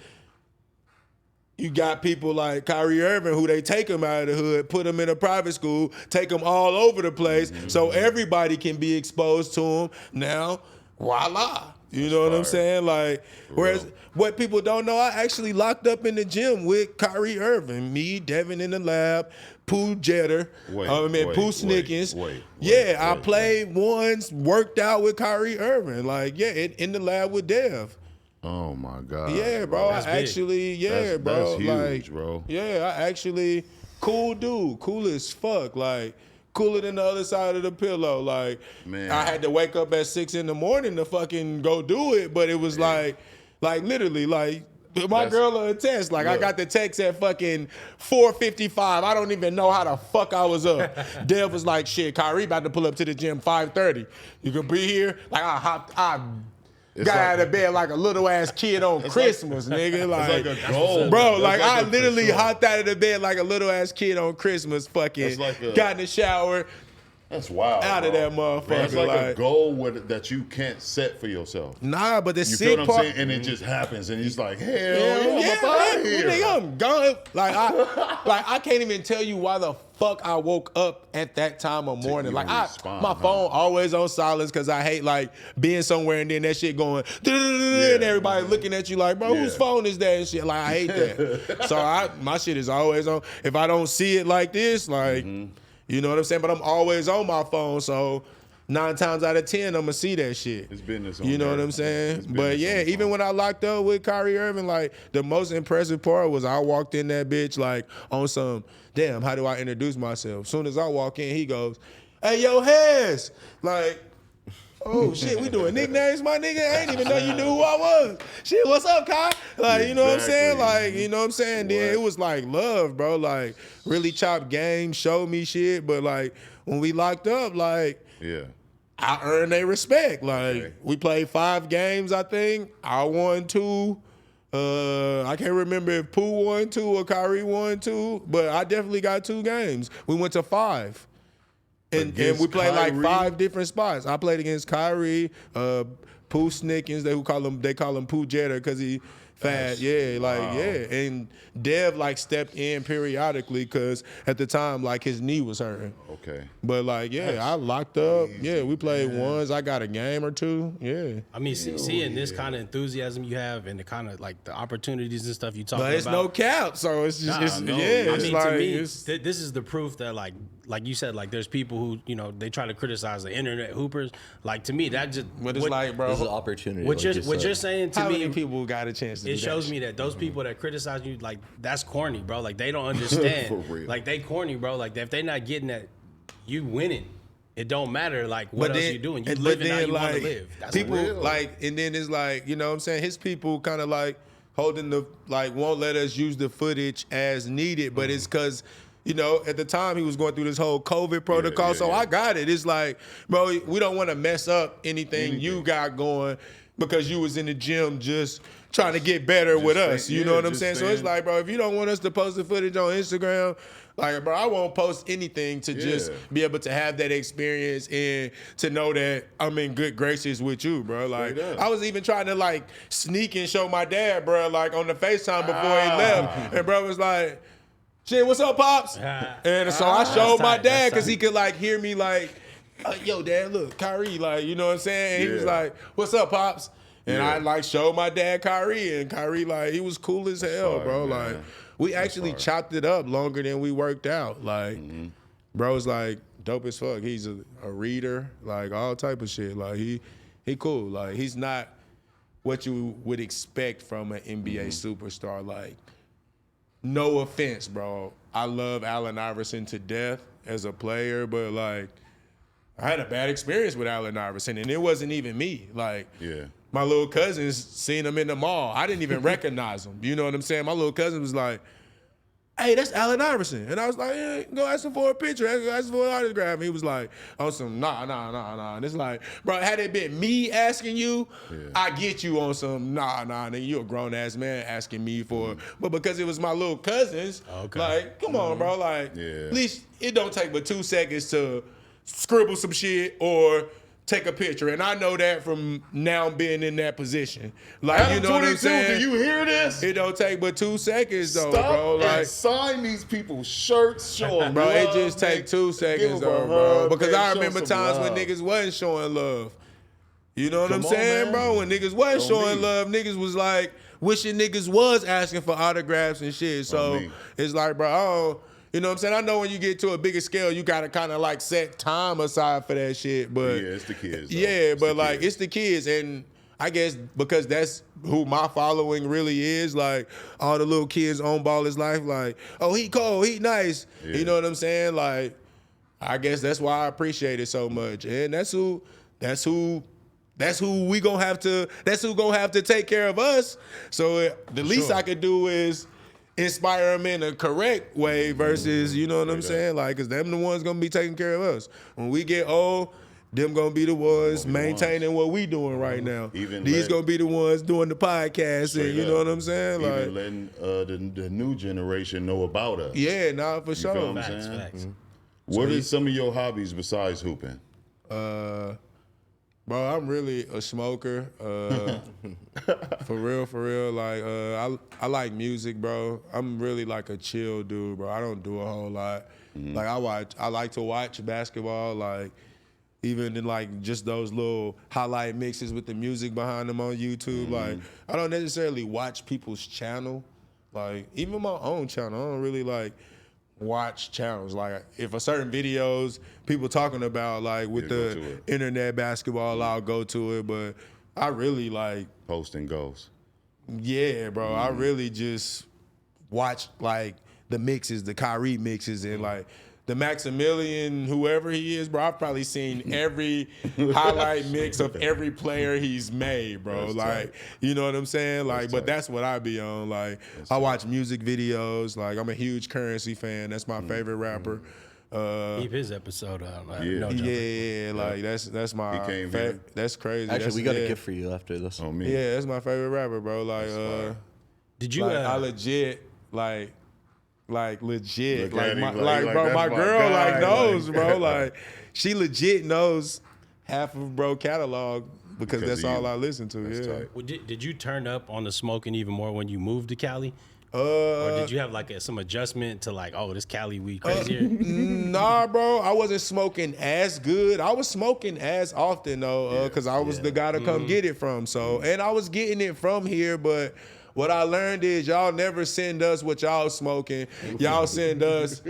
you got people like Kyrie Irving who they take them out of the hood, put them in a private school, take them all over the place so everybody can be exposed to them. Now, voila. You know what I'm saying? Like, whereas what people don't know, I actually locked up in the gym with Kyrie Irving, me, Devin in the lab, Pooh Jeter, Pooh Snickens. I played ones, worked out with Kyrie Irving. Like, in the lab with Dev. Oh my God. Yeah, bro. That's I actually, bro. That's huge, like, bro. Yeah, I actually, cool dude, cool as fuck. Like, cooler than the other side of the pillow. Like, man, I had to wake up at 6 a.m. to fucking go do it, but it was like literally, like, my girl will attest. Like, I got the text at fucking 4:55. I don't even know how the fuck I was up. Dev was like, shit, Kyrie about to pull up to the gym 5:30. You can be here? Like, I got out of bed like a little ass kid on Christmas, nigga. Like, it's like a goal. Bro, like I literally hopped out of the bed like a little ass kid on Christmas, fucking got in the shower. That's wild. Out of that motherfucker. That's like a goal that you can't set for yourself. Nah, but the sick feel what part, I'm saying? And it just happens, and he's like, hell yeah, I'm out here. Nigga, I'm gone. Like I can't even tell you why the fuck I woke up at that time of morning. Like my phone always on silence because I hate like being somewhere and then that shit going and everybody looking at you like, bro, whose phone is that and shit. Like I hate that. So my shit is always on. If I don't see it like this, like. You know what I'm saying? But I'm always on my phone, so 9 times out of 10, I'm gonna see that shit. It's business on You know there. what I'm saying? But yeah, even when I locked up with Kyrie Irving, like the most impressive part was I walked in that bitch like on some, damn, how do I introduce myself? Soon as I walk in, he goes, hey, yo, Hez. Like, oh shit, we doing nicknames, my nigga? I ain't even know you knew who I was. Shit, what's up, Kai? Like, you know what I'm saying? Like, you know what I'm saying? Then it was like love, bro. Like, really chopped game, showed me shit. But like, when we locked up, like, I earned their respect. Like, we played 5 games, I think. I won 2. I can't remember if Pooh won 2 or Kyrie won 2, but I definitely got 2 games. We went to 5. And we played like 5 different spots. I played against Kyrie, Pooh Snickens, they call him Pooh Jeter because he fat. And Dev like stepped in periodically because at the time like his knee was hurting. Okay. But like I locked up. Yeah, we played ones. I got a game or 2. Yeah. I mean, seeing this kind of enthusiasm you have and the kind of like the opportunities and stuff you talk about. But it's no cap, so it's just I mean, to me, this is the proof that like you said, like there's people who, you know, they try to criticize the internet hoopers. Like to me, that just what it's like, bro. This is an opportunity. What you're saying to How me, many people got a chance to it shows me that those people that criticize you, like that's corny, bro. Like they don't understand. For real. Like they corny, bro. Like if they not getting that, you winning. It don't matter like what else you doing. You living how you want to live. That's people real. like, and then it's like, you know what I'm saying? His people kind of like holding the, like won't let us use the footage as needed, but it's because, you know, at the time he was going through this whole COVID protocol, so I got it. It's like, bro, we don't want to mess up anything you got going because you was in the gym just trying to get better with us. You know what I'm saying? So it's like, bro, if you don't want us to post the footage on Instagram, like, bro, I won't post anything to just be able to have that experience and to know that I'm in good graces with you, bro. Like, I was even trying to, like, sneak and show my dad, bro, like, on the FaceTime before he left. And bro was like, shit, what's up, Pops? And so I showed my dad because he could, like, hear me, like, yo, Dad, look, Kyrie, like, you know what I'm saying? And he was like, what's up, Pops? And I, like, showed my dad Kyrie, and Kyrie, like, he was cool as hell, bro. Man. Like, we actually chopped it up longer than we worked out. Like, bro's, like, dope as fuck. He's a reader, like, all type of shit. Like, he cool. Like, he's not what you would expect from an NBA superstar. Like, no offense, bro. I love Allen Iverson to death as a player, but, like, I had a bad experience with Allen Iverson, and it wasn't even me. Like, my little cousins seen him in the mall. I didn't even recognize him. You know what I'm saying? My little cousin was like, hey, that's Allen Iverson. And I was like, yeah, go ask him for a picture. Ask him for an autograph. And he was like, on some, nah. And it's like, bro, had it been me asking you, I get you on some, nah, nigga, you a grown-ass man asking me for, but because it was my little cousins, like, come on, bro. Like, at least it don't take but 2 seconds to scribble some shit or take a picture. And I know that from now being in that position. Like, Adam, you know what I'm saying? Do you hear this? It don't take but 2 seconds though, Stop bro. Like, and sign these people's shirts, show them bro, love, it just take 2 seconds though, bro. Because I remember times when niggas wasn't showing love. You know what I'm Come on, saying, man. bro? When niggas was On showing me. love, niggas was like wishing niggas was asking for autographs and shit. So me. it's like, bro, you know what I'm saying? I know when you get to a bigger scale, you gotta kind of like set time aside for that shit. But Yeah, it's the kids. though. yeah, It's but the like kids. it's the kids, and I guess because that's who my following really is. Like all the little kids on Baller's Life, like, oh, he cold, he nice. Yeah. You know what I'm saying? Like, I guess that's why I appreciate it so much, and that's who we gonna have to. That's who gonna have to take care of us. So the least I could do is inspire them in a correct way versus, you know what I'm saying? Like, cause them the ones gonna be taking care of us. When we get old, them gonna be the ones maintaining what we doing right now. Even These gonna be the ones doing the podcast, and you know what I'm saying? Like, Even letting the new generation know about us. yeah, nah, for feel sure. me? Facts, saying? facts. What are some of your hobbies besides hooping? Bro, I'm really a smoker. For real. Like, I like music, bro. I'm really like a chill dude, bro. I don't do a whole lot. Like, I like to watch basketball, like, even in like just those little highlight mixes with the music behind them on YouTube. Like, I don't necessarily watch people's channel. Like, even my own channel, I don't really like watch channels. Like, if a certain videos people talking about, like with go to the it. internet basketball, I'll go to it. But I really like, Posting goals. yeah, bro. I really just watch like the mixes, the Kyrie mixes, and like the Maximilian, whoever he is, bro. I've probably seen every highlight mix of every player he's made, bro. That's like, tight. you know what I'm saying? Like, but tight. that's what I be on. Like, I watch music videos. Like, I'm a huge Currency fan. That's my favorite rapper. Keep his episode out. Yeah. No joke. Yeah, like that's my. He came here. That's crazy. Actually, That's, we got yeah. a gift for you after this. On me. Yeah, that's my favorite rapper, bro. Like, Did you? like I legit like legit Look like at my him, like like, bro, that's my my girl guy, like knows, like- bro. Like she legit knows half of bro catalog because Because that's of all you. I listen to. That's Yeah. tight. Well, did you turn up on the smoking even more when you moved to Cali? Or did you have like some adjustment to like, oh, this Cali weed crazier? Nah, bro, I wasn't smoking as good. I was smoking as often though, because I was the guy to come get it from. So, and I was getting it from here, but what I learned is y'all never send us what y'all smoking. Y'all send us,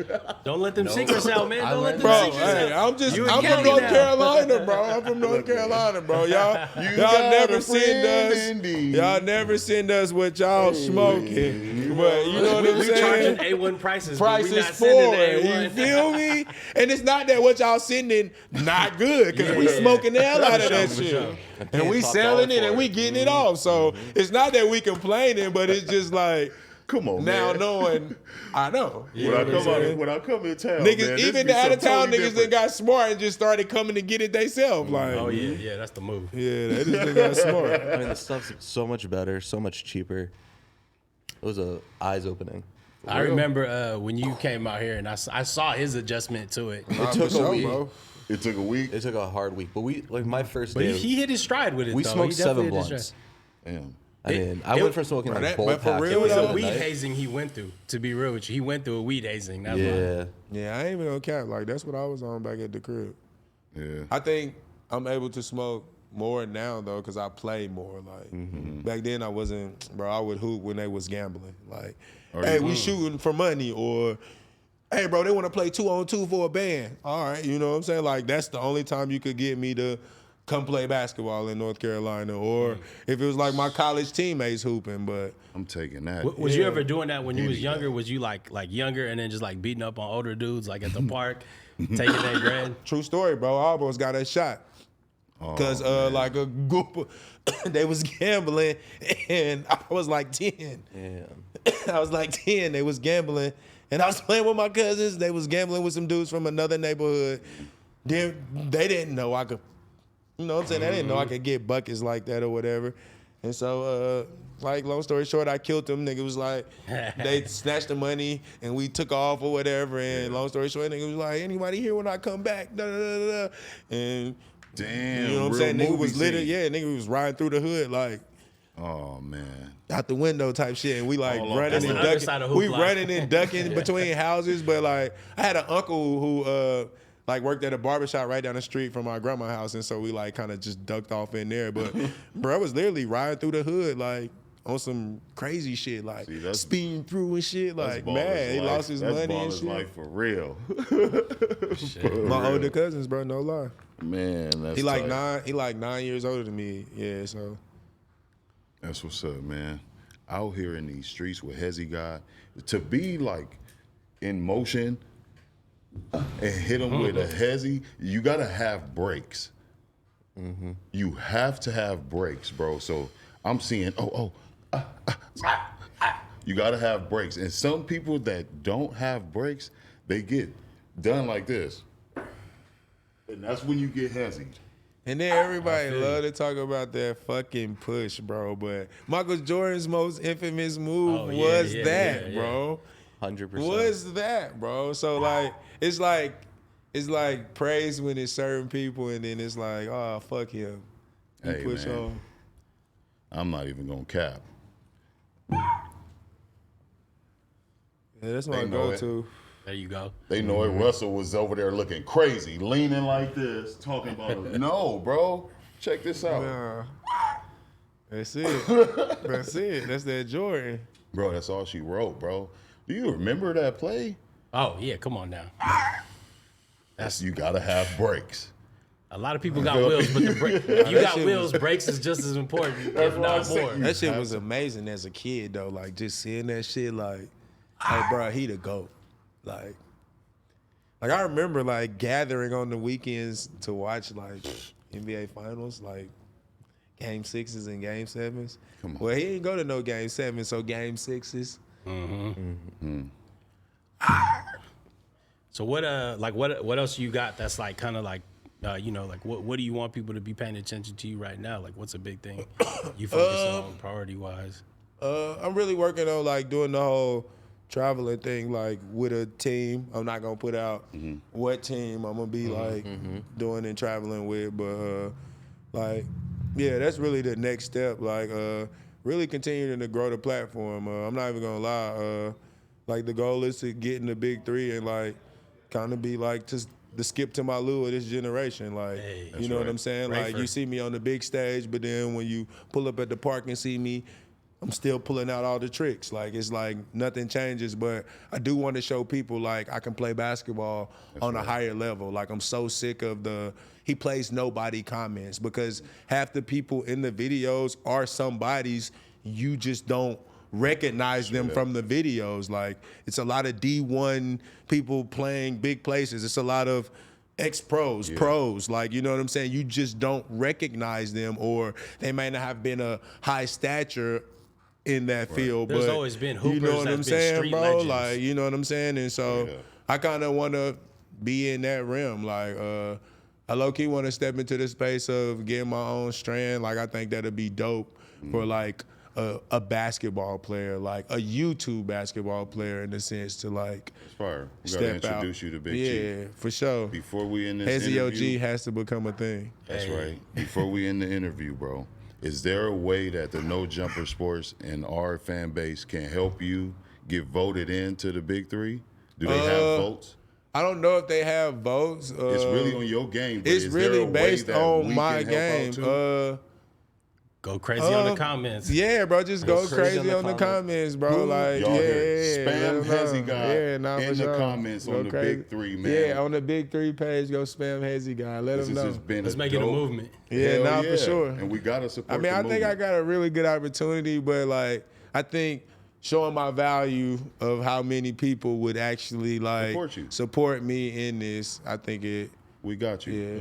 Don't let them secrets out, man. Don't let them bro. secrets Hey, out. I'm You in from Cali North now. Carolina, bro. I'm from North Carolina, bro. Y'all got never a send friend us. indeed. Y'all never send us what y'all smoking. But you know what I'm We saying? charging A1 prices, but we Prices not for sending it. You A1. feel me? And it's not that what y'all sending not good, because we Yeah. smoking the hell out of that For shit. sure. And we top selling dollar it and for we it. getting it off. So it's not that we complaining, but it's just like Come on, now man. knowing I know. When I come in town, Niggas, man, this even be the out of something town totally niggas that different. got smart and just started coming to get it themselves. Like, Oh yeah, that's the move. yeah, they just got smart. I mean, the stuff's so much better, so much cheaper. It was a eyes opening. I remember when you came out here and I saw his adjustment to it. It took a week. bro. It took a week. It took a hard week, but we like my first But day. he hit his stride with it. we though. smoked He definitely 7 hit his blunts. stride. Damn. I mean, I it- went from smoking bro, like that- bowl but for packs. real, It was though, a weed night. hazing he went through. To be real with you, he went through a weed hazing. That's why. Yeah, Yeah, I ain't even gonna cap. Like, that's what I was on back at the crib. Yeah. I think I'm able to smoke more now though, cause I play more. Like back then, I wasn't, bro. I would hoop when they was gambling. Like, hey, we shooting for money, or hey, bro, they want to play 2-on-2 for a band. All right, you know what I'm saying? Like, that's the only time you could get me to come play basketball in North Carolina, or if it was like my college teammates hooping. But I'm taking that. Was you ever doing that when you was younger? Was you like younger and then just like beating up on older dudes like at the park, taking their bread? true story, bro. I almost got a shot. Cause like a group of, they was gambling and I was like 10. yeah. I was like 10. They was gambling and I was playing with my cousins. They was gambling with some dudes from another neighborhood. Then they didn't know I could, you know what I'm saying? They didn't know I could get buckets like that or whatever. And so, like, long story short, I killed them. Nigga was like, they snatched the money and we took off or whatever. And long story short, nigga was like, anybody here when I come back? Da, da, da, da. And Damn. you know what I'm real saying? Nigga movie was lit. scene. Yeah, nigga was riding through the hood like Oh man. out the window type shit. And we like All off running That's and the other side ducking. of We hoopla. running and ducking between houses. But like I had an uncle who like worked at a barbershop right down the street from my grandma's house, and so we like kind of just ducked off in there. But bro, I was literally riding through the hood like on some crazy shit, like speeding through and shit. Like man, he lost his money and shit. Life for real. My older cousins, bro, no lie. Man, that's he like tight. 9 years older than me. Yeah, so that's what's up, man. Out here in these streets with Hezi God, to be like in motion and hit him with a Hezi, you gotta have brakes. You have to have brakes, bro. So I'm seeing, you gotta have brakes. And some people that don't have brakes, they get done like this. And that's when you get Hezi. And then everybody love to talk about that fucking push, bro. But Michael Jordan's most infamous move was that, bro. 100%. Was that, bro? So like, it's like praise when it's certain people, and then it's like, oh fuck him. He push man. on. I'm not even gonna cap. Yeah, that's my go-to. There you go. They know it. Russell was over there looking crazy, leaning like this, talking about it. No, bro. Check this out. Nah. That's it. That's it. That's that Jordan. Bro, that's all she wrote, bro. Do you remember that play? Oh yeah, come on now. You gotta have brakes. A lot of people got wheels, but if you got wheels, brakes is just as important, if not more. That shit was amazing as a kid though. Like just seeing that shit, like bro, he the GOAT. Like I remember like gathering on the weekends to watch like NBA finals, like game 6s and game 7s. Come on. Well, he didn't go to no game 7s, so game 6s. So what else you got that's like kind of like like what do you want people to be paying attention to you right now? Like what's a big thing you focus on priority wise? I'm really working on like doing the whole traveling thing, like with a team. I'm not gonna put out what team I'm gonna be like doing and traveling with, but like yeah, that's really the next step. Like really continuing to grow the platform. I'm not even gonna lie. Like the goal is to get in the big 3 and like kind of be like just the Skip to my Lou of this generation. Like you know what I'm saying? Like you see me on the big stage, but then when you pull up at the park and see me, I'm still pulling out all the tricks. Like it's like nothing changes, but I do want to show people like I can play basketball on a higher level. Like I'm so sick of the he plays nobody comments, because half the people in the videos are somebody's, you just don't recognize them from the videos. Like it's a lot of D1 people playing big places. It's a lot of ex-pros, pros, like, you know what I'm saying? You just don't recognize them, or they may not have been a high stature in that field. There's but always been hoopers, you know what I'm saying, street bro? legends. Like, you know what I'm saying? And so I kind of want to be in that realm. Like, I low-key want to step into the space of getting my own strand. Like, I think that'd be dope for like a basketball player, like a YouTube basketball player, in the sense to like Fire. We step gotta introduce out. you to Big Chief. Yeah, for sure. Before we end this interview, Hezi OG has to become a thing. That's right. Before we end the interview, bro, is there a way that the No Jumper Sports and our fan base can help you get voted into the Big 3? Do they have votes? I don't know if they have votes. It's really on your game. But It's is there really a way based that on we my can help game. out too? Go crazy on the comments. Yeah, bro, just go crazy crazy on the comments, bro. Who- like, y'all hear? yeah, Spam Hezi God yeah, nah, in for the sure. comments Go on the crazy. Big 3, man. Yeah, on the Big 3 page, go spam Hezi God. Let This them has know. just been Let's make it a dope- movement. Yeah, Hell nah, for sure. And we gotta support I mean, the I think I movement. got a really good opportunity, but like, I think showing my value of how many people would actually like support me in this, I think it. We got you. Yeah.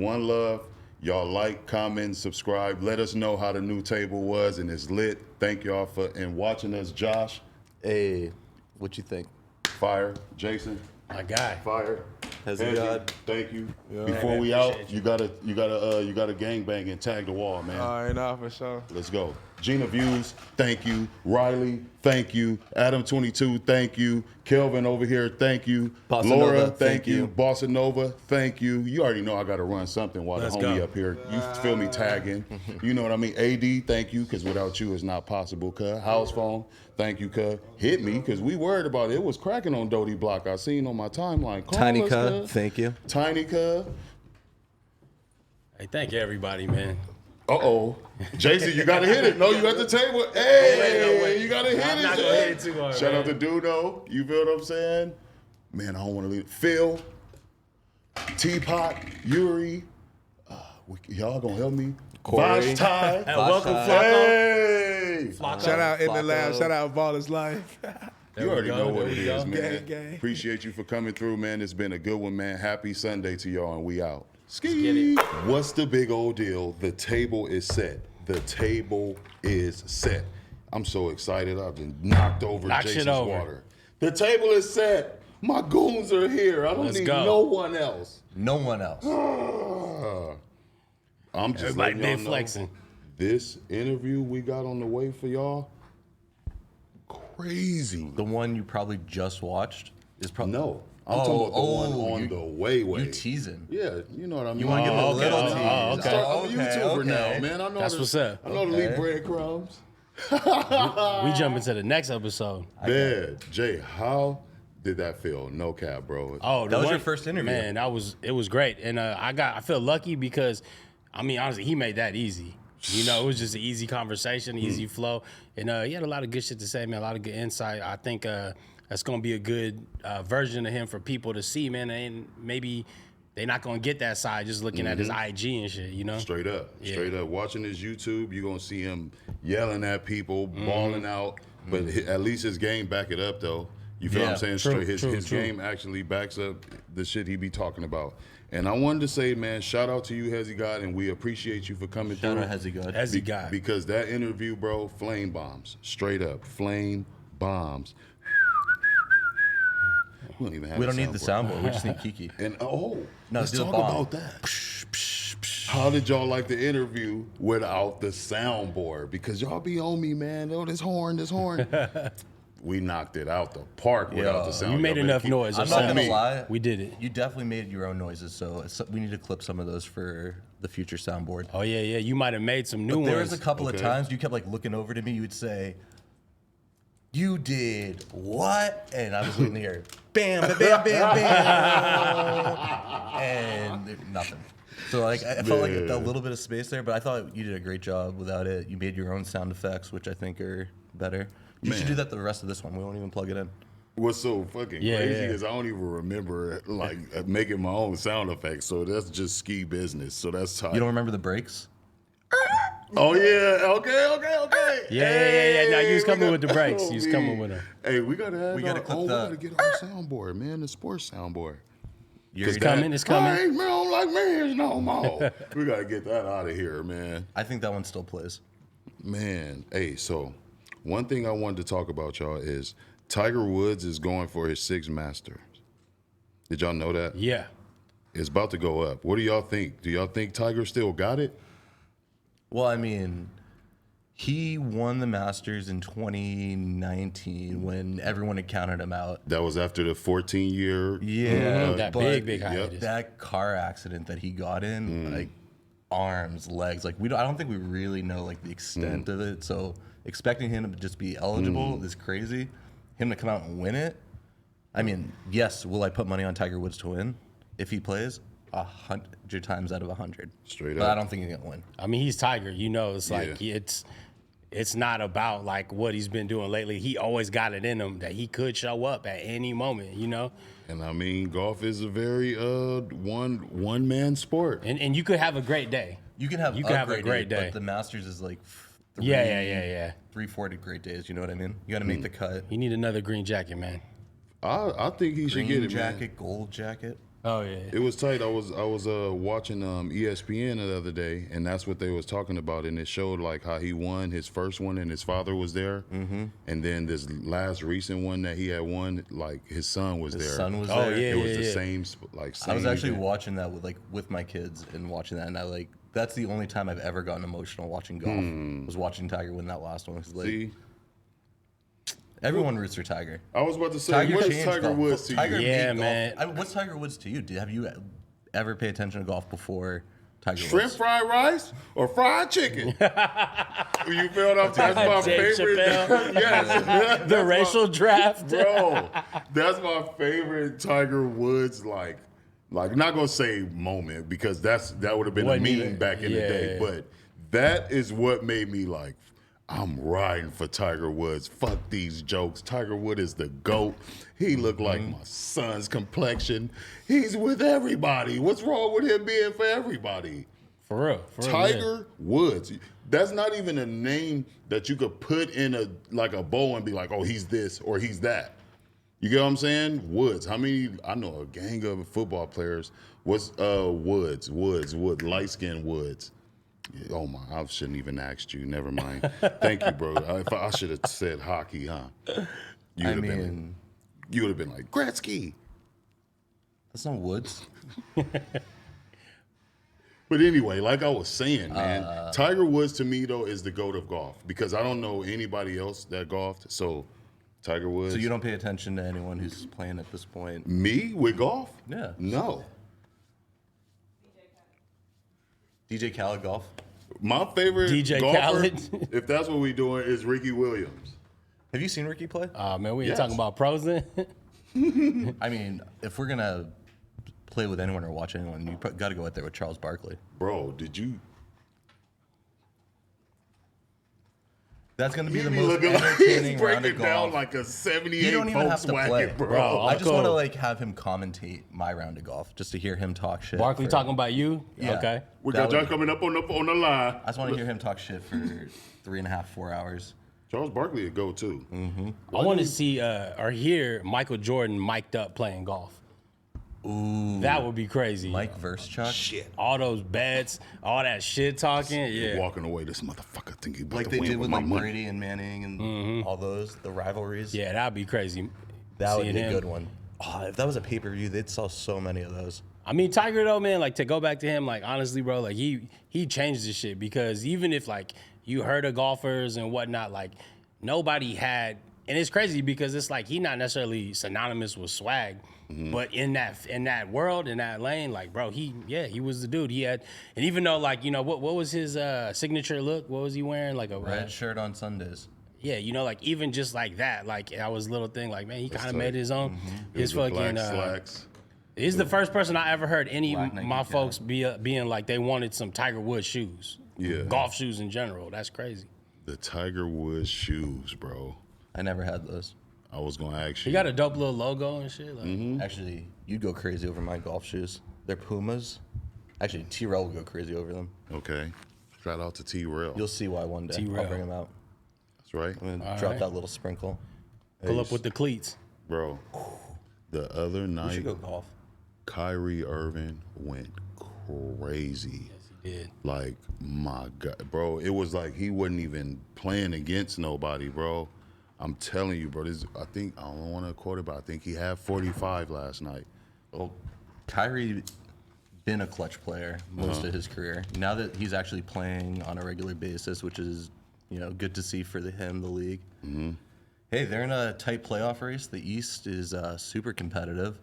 One love. Y'all like, comment, subscribe. Let us know how the new table was and it's lit. Thank y'all for watching us. Josh, Hey, what you think? fire. Jason, My guy. fire. Hezi God. Thank you. Yeah. Before Man, we out, appreciate you gotta gang bang and tag the wall, man. All right, nah, for sure. Let's go. Gina Views, thank you. Riley, thank you. Adam 22, thank you. Kelvin over here, thank you. Bossa Laura, Nova, thank thank you. you. Bossa Nova, thank you. You already know I got to run something while Let's the homie go. up here. You feel me tagging. You know what I mean? AD, thank you, because without you, it's not possible, cuz. House phone, thank you, cuz. Hit me, because we worried about it. It was cracking on Doty Block. I seen on my timeline. Call Tiny us, Cuh, cuz. thank you. Tiny cuz. Hey, thank you, everybody, man. Uh-oh. Jason, you got to hit it. No, you at the table. Hey, No way. you got to hit I'm it. not gonna hit it too hard, Shout man. out to Dudo. You feel what I'm saying? Man, I don't want to leave. Phil, Teapot, Yuri. Y'all going to help me? Corey. Vash Ty. Hey, welcome, Ty. Flacco. Hey. Flacco. Shout out in the Flacco. lab. Shout out Ballers Life. There You we already go, know there what we it go. is, man. Gang, gang. Appreciate you for coming through, man. It's been a good one, man. Happy Sunday to y'all, and we out. get it. What's the big old deal? The table is set. The table is set. I'm so excited. I've been knocked over Knock shit Jason's over. water. The table is set. My goons are here. I don't Let's need go. no one else. No one else. I'm just Everybody letting y'all been know, flexing. this interview we got on the way for y'all, crazy. The one you probably just watched is probably No, I'm talking about the one on you- the way. You teasing. Yeah, you know what I mean. You want to give them a okay. little Oh, tease. okay. I'm a Okay, YouTuber okay. now, man. I know That's the- what's up. I know to leave breadcrumbs. We jump into the next episode. Man, Jay, how did that feel? No cap, bro. Oh, That was your first interview. Man, it was great, and I feel lucky because, I mean, honestly, he made that easy. You know, it was just an easy conversation, easy flow, and he had a lot of good shit to say, man. A lot of good insight. I think that's gonna be a good version of him for people to see, man. And maybe they're not gonna get that side just looking at his IG and shit. You know, Straight up. Yeah. Straight up. Watching his YouTube, you're going to see him yelling at people, balling out. But at least his game back it up, though. You feel what I'm Yeah, saying? true, His true. game actually backs up the shit he be talking about. And I wanted to say, man, shout out to you, Hezi God, and we appreciate you for coming Shout through. out Hezi God. Hezi God. Because that interview, bro, flame bombs. Straight up. Flame bombs. We don't even have We a don't need the soundboard. soundboard. We just need Keekee. And No, let's do a talk bomb. about that. How did y'all like the interview without the soundboard? Because y'all be on me, man. Oh, this horn. We knocked it out the park without the sound. you made Y'all better enough keep- noise. I'm not gonna me. lie. We did it. You definitely made your own noises, so we need to clip some of those for the future soundboard. Oh yeah, yeah. You might have made some new There ones. was a couple of Okay. times you kept like looking over to me. You would say, "You did what?" And I was waiting to hear, "Bam, bam, bam, bam, bam," and nothing. So like I felt like a little bit of space there, but I thought you did a great job without it. You made your own sound effects, which I think are better. You should Man. do that the rest of this one. We won't even plug it in. What's so fucking Yeah, crazy yeah. is I don't even remember like making my own sound effects. So that's just ski business. So that's tight. You don't remember the breaks? Oh yeah. Okay. Yeah. Now you was we coming got- with the breaks. Oh, You was man. coming with them. Hey, we gotta have. We gotta clip we that. gotta get our soundboard, man. The sports soundboard. It's coming, it's coming. I ain't don't like me no more. We gotta get that out of here, man. I think that one still plays. Man, hey, so one thing I wanted to talk about, y'all, is Tiger Woods is going for his 6th Masters. Did y'all know that? Yeah. It's about to go up. What do y'all think? Do y'all think Tiger still got it? Well, I mean, he won the Masters in 2019 when everyone had counted him out. That was after the 14-year. Yeah, That but big hiatus. that car accident that he got in, like arms, legs, like I don't think we really know like the extent of it. So expecting him to just be eligible is crazy. Him to come out and win it. I mean, yes, will I put money on Tiger Woods to win if he plays? 100 times out of 100. Straight But up. I don't think he's gonna win. I mean, he's Tiger. You know, it's like Yeah. it's not about like what he's been doing lately. He always got it in him that he could show up at any moment. You know, And I mean, golf is a very one man sport. and you could have a great day. You can have a great day. but the Masters is like Yeah. 3-4 great days. You know what I mean? You got to make the cut. You need another green jacket, man. I think he should Green get it, jacket, man. gold jacket. Oh yeah. It was tight. I was watching ESPN the other day, and that's what they was talking about, and it showed like how he won his first one, and his father was there, and then this last recent one that he had won, like his son was His there. son was Oh, there. yeah, It was yeah, the yeah. same, like same. I was actually event. watching that with my kids and watching that, and I like That's the only time I've ever gotten emotional watching golf. Was watching Tiger win that last one. Like, See, everyone roots for Tiger. I was about to say, what is changed Tiger golf. Woods to Tiger you? Yeah, made golf. man. I mean, what's Tiger Woods to you? Have you ever paid attention to golf before Tiger Shrimp Woods? fried rice or fried chicken? You feel what I'm saying? That's my Dave favorite. Chappelle. Yes. The That's racial draft. Bro, that's my favorite Tiger Woods, like not gonna say moment because that would have been Wasn't a meme even- back in the day, but that is what made me like, I'm riding for Tiger Woods. Fuck these jokes. Tiger Woods is the GOAT. He looked like my son's complexion. He's with everybody. What's wrong with him being for everybody? For real. Tiger Woods. That's not even a name that you could put in a bow and be like, oh, he's this or he's that. You get what I'm saying? Woods. How many? I know a gang of football players. What's Woods, light-skinned Woods. Oh my, I shouldn't even asked you. Never mind. Thank you, bro. I should have said hockey, huh? You would have been like Gretzky. That's not Woods. But anyway, like I was saying, man, Tiger Woods to me though is the GOAT of golf because I don't know anybody else that golfed. So Tiger Woods. So you don't pay attention to anyone who's playing at this point? Me with golf? Yeah. No. DJ Khaled golf? My favorite DJ golfer, Khaled. if that's what we doing, is Ricky Williams. Have you seen Ricky play? Man, we ain't Yes. talking about pros then. I mean, if we're gonna play with anyone or watch anyone, you got to go out there with Charles Barkley. Bro, did you? That's gonna be He the be most looking like entertaining he's round breaking of down golf. like a 78 You don't even have to play, Volkswagen, bro. Bro, I just want to cool. like have him commentate my round of golf, just to hear him talk shit. Barkley for- talking about you? Yeah. Okay. We That got y'all would- coming up on the line. I just want to hear him talk shit for 3.5, 4 hours. Charles Barkley would go too. I want to see or hear Michael Jordan mic'd up playing golf. Ooh, That would be crazy. Mike versus Chuck. Shit. All those bets, all that shit talking. Yeah. Walking away, this motherfucker think he about Like to they win did with my like money. Brady and Manning and all those, the rivalries. Yeah, that'd be crazy. that would seeing be a him. good one. Oh, if that was a pay-per-view, they'd sell so many of those. I mean, Tiger though, man, like to go back to him, like honestly, bro, like he changed this shit because even if like you heard of golfers and whatnot, like nobody had, and it's crazy because it's like he not necessarily synonymous with swag, but in that world, in that lane, like bro, he was the dude. He had, and even though like you know what was his signature look? What was he wearing? Like a Red shirt on Sundays. Yeah, you know, like even just like that, like that was a little thing. Like man, he kind of tight. made his own. His With fucking. black slacks. He's the first person I ever heard any Black of Nike my cap. folks being like they wanted some Tiger Woods shoes. Yeah. Golf shoes in general. That's crazy. The Tiger Woods shoes, bro. I never had those. I was gonna ask He you. got a dope little logo and shit. Like, Actually, you'd go crazy over my golf shoes. They're Pumas. Actually, T-Rail would go crazy over them. Okay. Shout out to T-Rail. You'll see why one day. T-Rail. I'll bring them out. That's right. I'm gonna drop right. that little sprinkle. pull up with the cleats. Bro, the other We night, should go golf. Kyrie Irving went crazy. He did. Like, my God, bro, it was like he wasn't even playing against nobody, bro. I'm telling you, bro, I don't want to quote it, but I think he had 45 last night. Well, Kyrie been a clutch player most of his career. Now that he's actually playing on a regular basis, which is, good to see for him, the league. Hey, they're in a tight playoff race. The East is super competitive.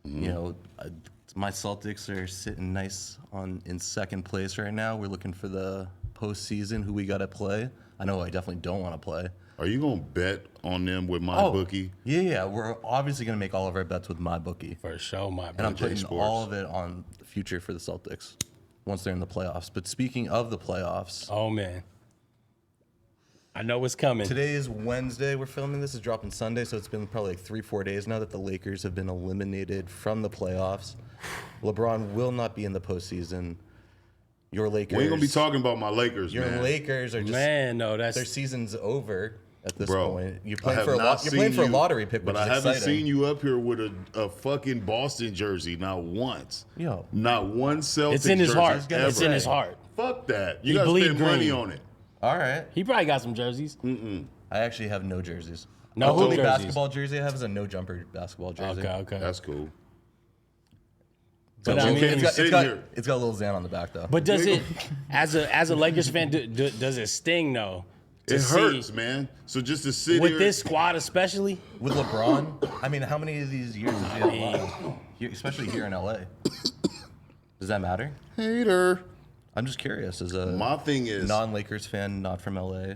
My Celtics are sitting nice in second place right now. We're looking for the postseason. Who we got to play? I know I definitely don't want to play. Are you going to bet on them with my bookie? Yeah. We're obviously going to make all of our bets with my bookie. For sure, my And I'm brother. putting Sports. all of it on the future for the Celtics once they're in the playoffs. But speaking of the playoffs, Oh man, I know what's coming. today is Wednesday. We're filming this. It's dropping Sunday, so it's been probably like 3-4 days now that the Lakers have been eliminated from the playoffs. LeBron will not be in the postseason. Your Lakers. We ain't going to be talking about my Lakers, Your man. Lakers are just Man, no, their that's season's over at this Bro, point. You're I playing have for a not you're playing seen for a you- lottery pick, but which I is haven't exciting. seen you up here with a fucking Boston jersey not once. Yo. Not one Celtics it's in his jersey heart. ever. It's in his heart. Fuck that. He You got to bleed spend money green. on it. All right. He probably got some jerseys. I actually have no jerseys. No the hoop only jerseys. basketball jersey I have is a no jumper basketball jersey. Okay. That's cool. But I mean, it's got a little Xan on the back though. But does it, as a Lakers fan, does it sting though? It hurts, man. So just to sit with here, this squad, especially with LeBron, I mean, how many of these years does he have left? Especially here in LA. Does that matter? hater. I'm just curious. As a My thing is non-Lakers fan, not from LA,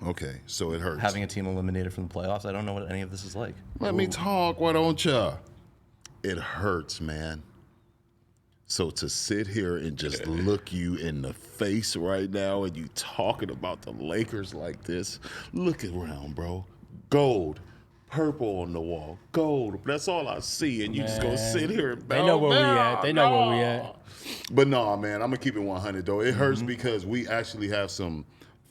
okay. So it hurts. having a team eliminated from the playoffs, I don't know what any of this is like. Let me talk. Why don't ya? It hurts, man. So to sit here and just look you in the face right now and you talking about the Lakers like this, look around, bro. Gold, purple on the wall, gold. That's all I see, and you just go sit here and they know where we at. They know where we at. But no, man, I'm gonna keep it 100 though. It hurts because we actually have some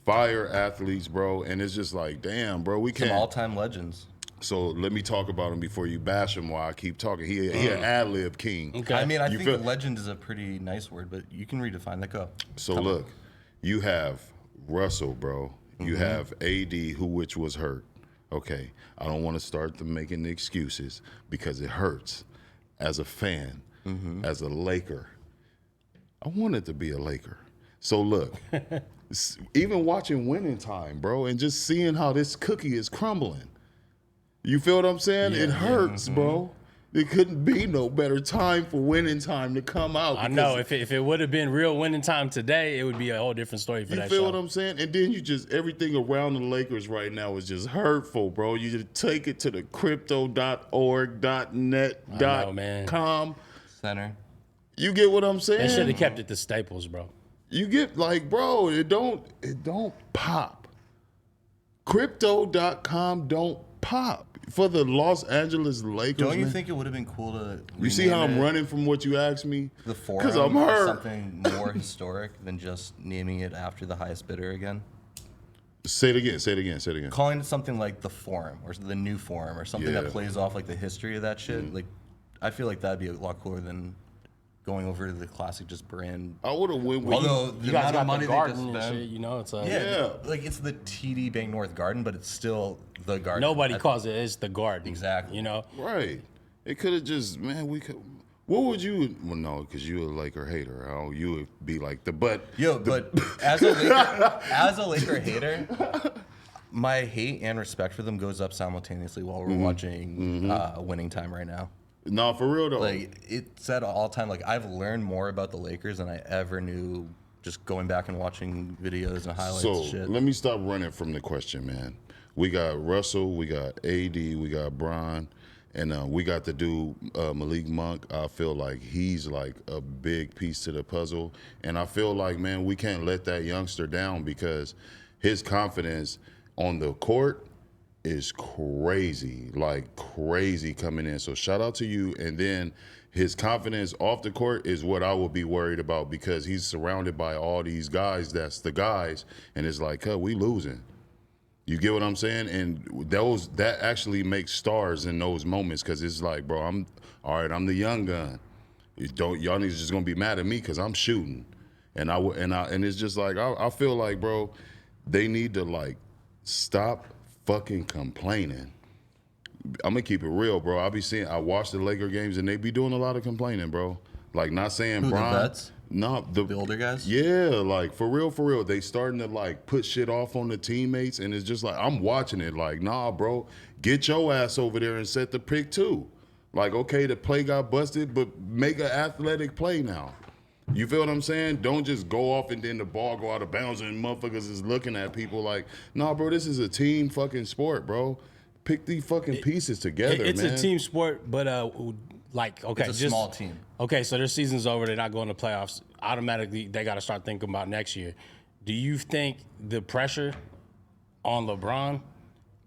fire athletes, bro, and it's just like, damn, bro, we can't. Some all-time legends. So let me talk about him before you bash him while I keep talking. He an ad-lib king. Okay. I mean, I You think feel- legend is a pretty nice word, but you can redefine that. Go. So look, you have Russell, bro. You have AD, which was hurt. Okay, I don't want to start making the excuses because it hurts. As a fan, as a Laker, I wanted to be a Laker. So look, even watching Winning Time, bro, and just seeing how this cookie is crumbling. You feel what I'm saying? It hurts, bro. There couldn't be no better time for Winning Time to come out. I know if it would have been real Winning Time today, it would be a whole different story for You that feel show. what I'm saying? And then you just, everything around the Lakers right now is just hurtful, bro. You just take it to the crypto.org, .net, I know, man. .com. Center. You get what I'm saying? They should have kept it to Staples, bro. You get like, bro, it don't pop. Crypto.com don't pop. For the Los Angeles Lakers, Don't you man. think it would have been cool to? You see how I'm rename it running from what you asked me? The forum. Because I'm hurt. Something more historic than just naming it after the highest bidder again. Say it again. Say it again. Say it again. Calling it something like the forum or the new forum or something Yeah. that plays off like the history of that shit. Like, I feel like that'd be a lot cooler than going over to the classic just brand. I would have went with Although the You guys amount of got money the they garden just and spent. shit, you know. It's like Yeah, like it's the TD Bank North Garden, but it's still the garden. nobody calls it. It's the garden. Exactly. You know. Right. It could have just, man, we could. What would you, well, no, because you a Laker hater. Oh, you would be like but. But as a Laker hater, my hate and respect for them goes up simultaneously while we're watching Winning Time right now. No, for real though. Like it's at all time. Like I've learned more about the Lakers than I ever knew just going back and watching videos and highlights so and shit. let me stop running from the question, man. We got Russell, we got AD, we got Bron, and we got the dude Malik Monk. I feel like he's like a big piece to the puzzle, and I feel like, man, we can't let that youngster down because his confidence on the court is crazy, like crazy coming in. So shout out to you. And then his confidence off the court is what I would be worried about because he's surrounded by all these guys. That's the guys, and it's like, we losing. You get what I'm saying? And that actually makes stars in those moments because it's like, bro, I'm the young gun. Y'all niggas just gonna be mad at me because I'm shooting, and it's just like I feel like, bro, they need to like stop fucking complaining. I'm gonna keep it real, bro. I watch the Laker games and they be doing a lot of complaining, bro. Like not saying Who, the Bron. vets? No, The older guys? Yeah, like for real. They starting to like put shit off on the teammates, and it's just like I'm watching it. Like, nah, bro, get your ass over there and set the pick too. Like, okay, the play got busted, but make an athletic play now. You feel what I'm saying? Don't just go off and then the ball go out of bounds and motherfuckers is looking at people like, nah, bro, this is a team fucking sport, bro. Pick these fucking pieces together, It's man. a team sport, but like okay, It's a small team. Okay, so their season's over. They're not going to playoffs. Automatically, they got to start thinking about next year. Do you think the pressure on LeBron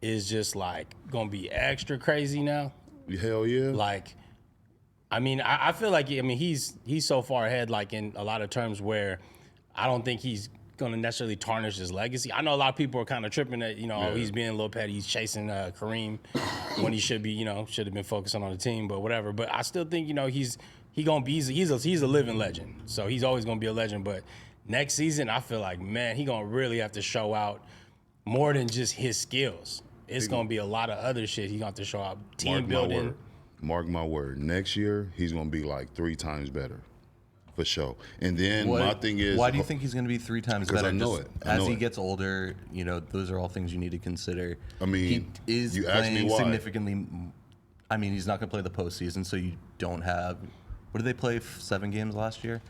is just like going to be extra crazy now? Hell yeah. Like, I mean, I feel like he's so far ahead, like in a lot of terms, where I don't think he's going to necessarily tarnish his legacy. I know a lot of people are kind of tripping that he's being a little petty, he's chasing Kareem when he should be should have been focusing on the team, but whatever. But I still think he's a living legend, so he's always going to be a legend. But next season, I feel like, man, he going to really have to show out more than just his skills. It's going to be a lot of other shit he going to have to show out. Team Mark my building. word. Mark my word. Next year, he's going to be like 3 times better. For sure. And then my thing is... Why do you think he's going to be 3 times better? I know it. As he gets older, those are all things you need to consider. I mean, he is you asked me playing why. significantly... I mean, he's not going to play the postseason, so you don't have... What did they play, 7 games last year?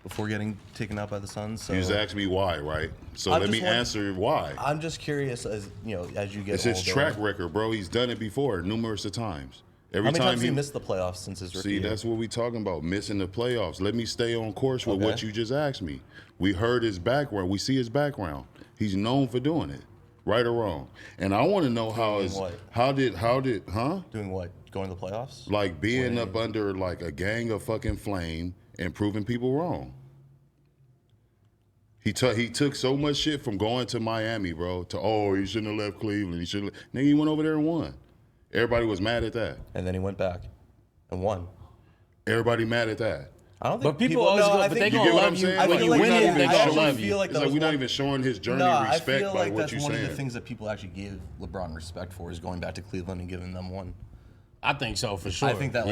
Before getting taken out by the Suns? So You just asked me why, right? So let me answer why. I'm just curious, as you get older... It's his track record, bro. He's done it before numerous of times. How many times he missed the playoffs since his rookie year? year? That's what we talking about, missing the playoffs. Let me stay on course with what you just asked me. We heard his background. We see his background. He's known for doing it, right or wrong. And I want to know how did Doing what? Going to the playoffs? Like being up under like a gang of fucking flame and proving people wrong. He took so much shit from going to Miami, bro, to, he shouldn't have left Cleveland. Then he went over there and won. Everybody was mad at that. And then he went back and won. Everybody mad at that. I don't think but people always go, but they gonna love you when you win it. They gonna love you. It's like we're not even showing his journey respect by what you're saying. One of the things that people actually give LeBron respect for is going back to Cleveland and giving them one. I think so for sure. I think that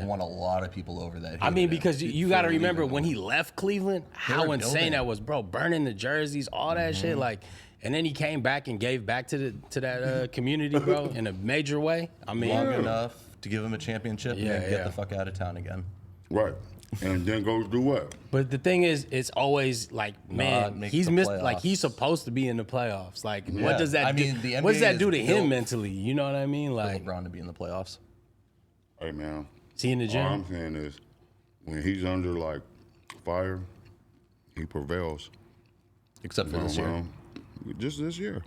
won a lot of people over that. I mean, because you got to remember when he left Cleveland, how insane that was, bro. Burning the jerseys, all that shit, like. And then he came back and gave back to that community, bro, in a major way. I mean, long enough to give him a championship and then get the fuck out of town again. Right. And then go do what? But the thing is, it's always like, man, he's missed. Like he's supposed to be in the playoffs. Like, what does that do? What does that do to him mentally? You know what I mean? Like LeBron to be in the playoffs. Hey man, see in the gym. All I'm saying is, when he's under like fire, he prevails. Except for this year. Just this year.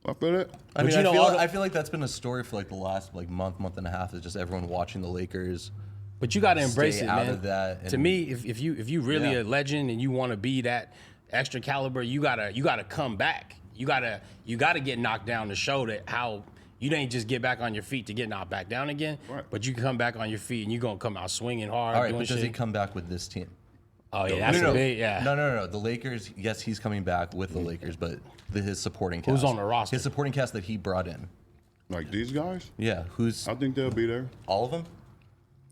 I feel it. I mean, I feel like that's been a story for like the last month and a half. Is just everyone watching the Lakers. But you got to embrace it, man. Of that to me, if you really a legend and you want to be that extra caliber, you gotta come back. You gotta get knocked down to show that how you didn't just get back on your feet to get knocked back down again. Right. But you can come back on your feet and you're gonna come out swinging hard. All right, but does he come back with this team? Oh yeah, that's big. Yeah. No. The Lakers. Yes, he's coming back with the Lakers, but his supporting cast. Who's on the roster? His supporting cast that he brought in. Like these guys? Yeah. I think they'll be there. All of them?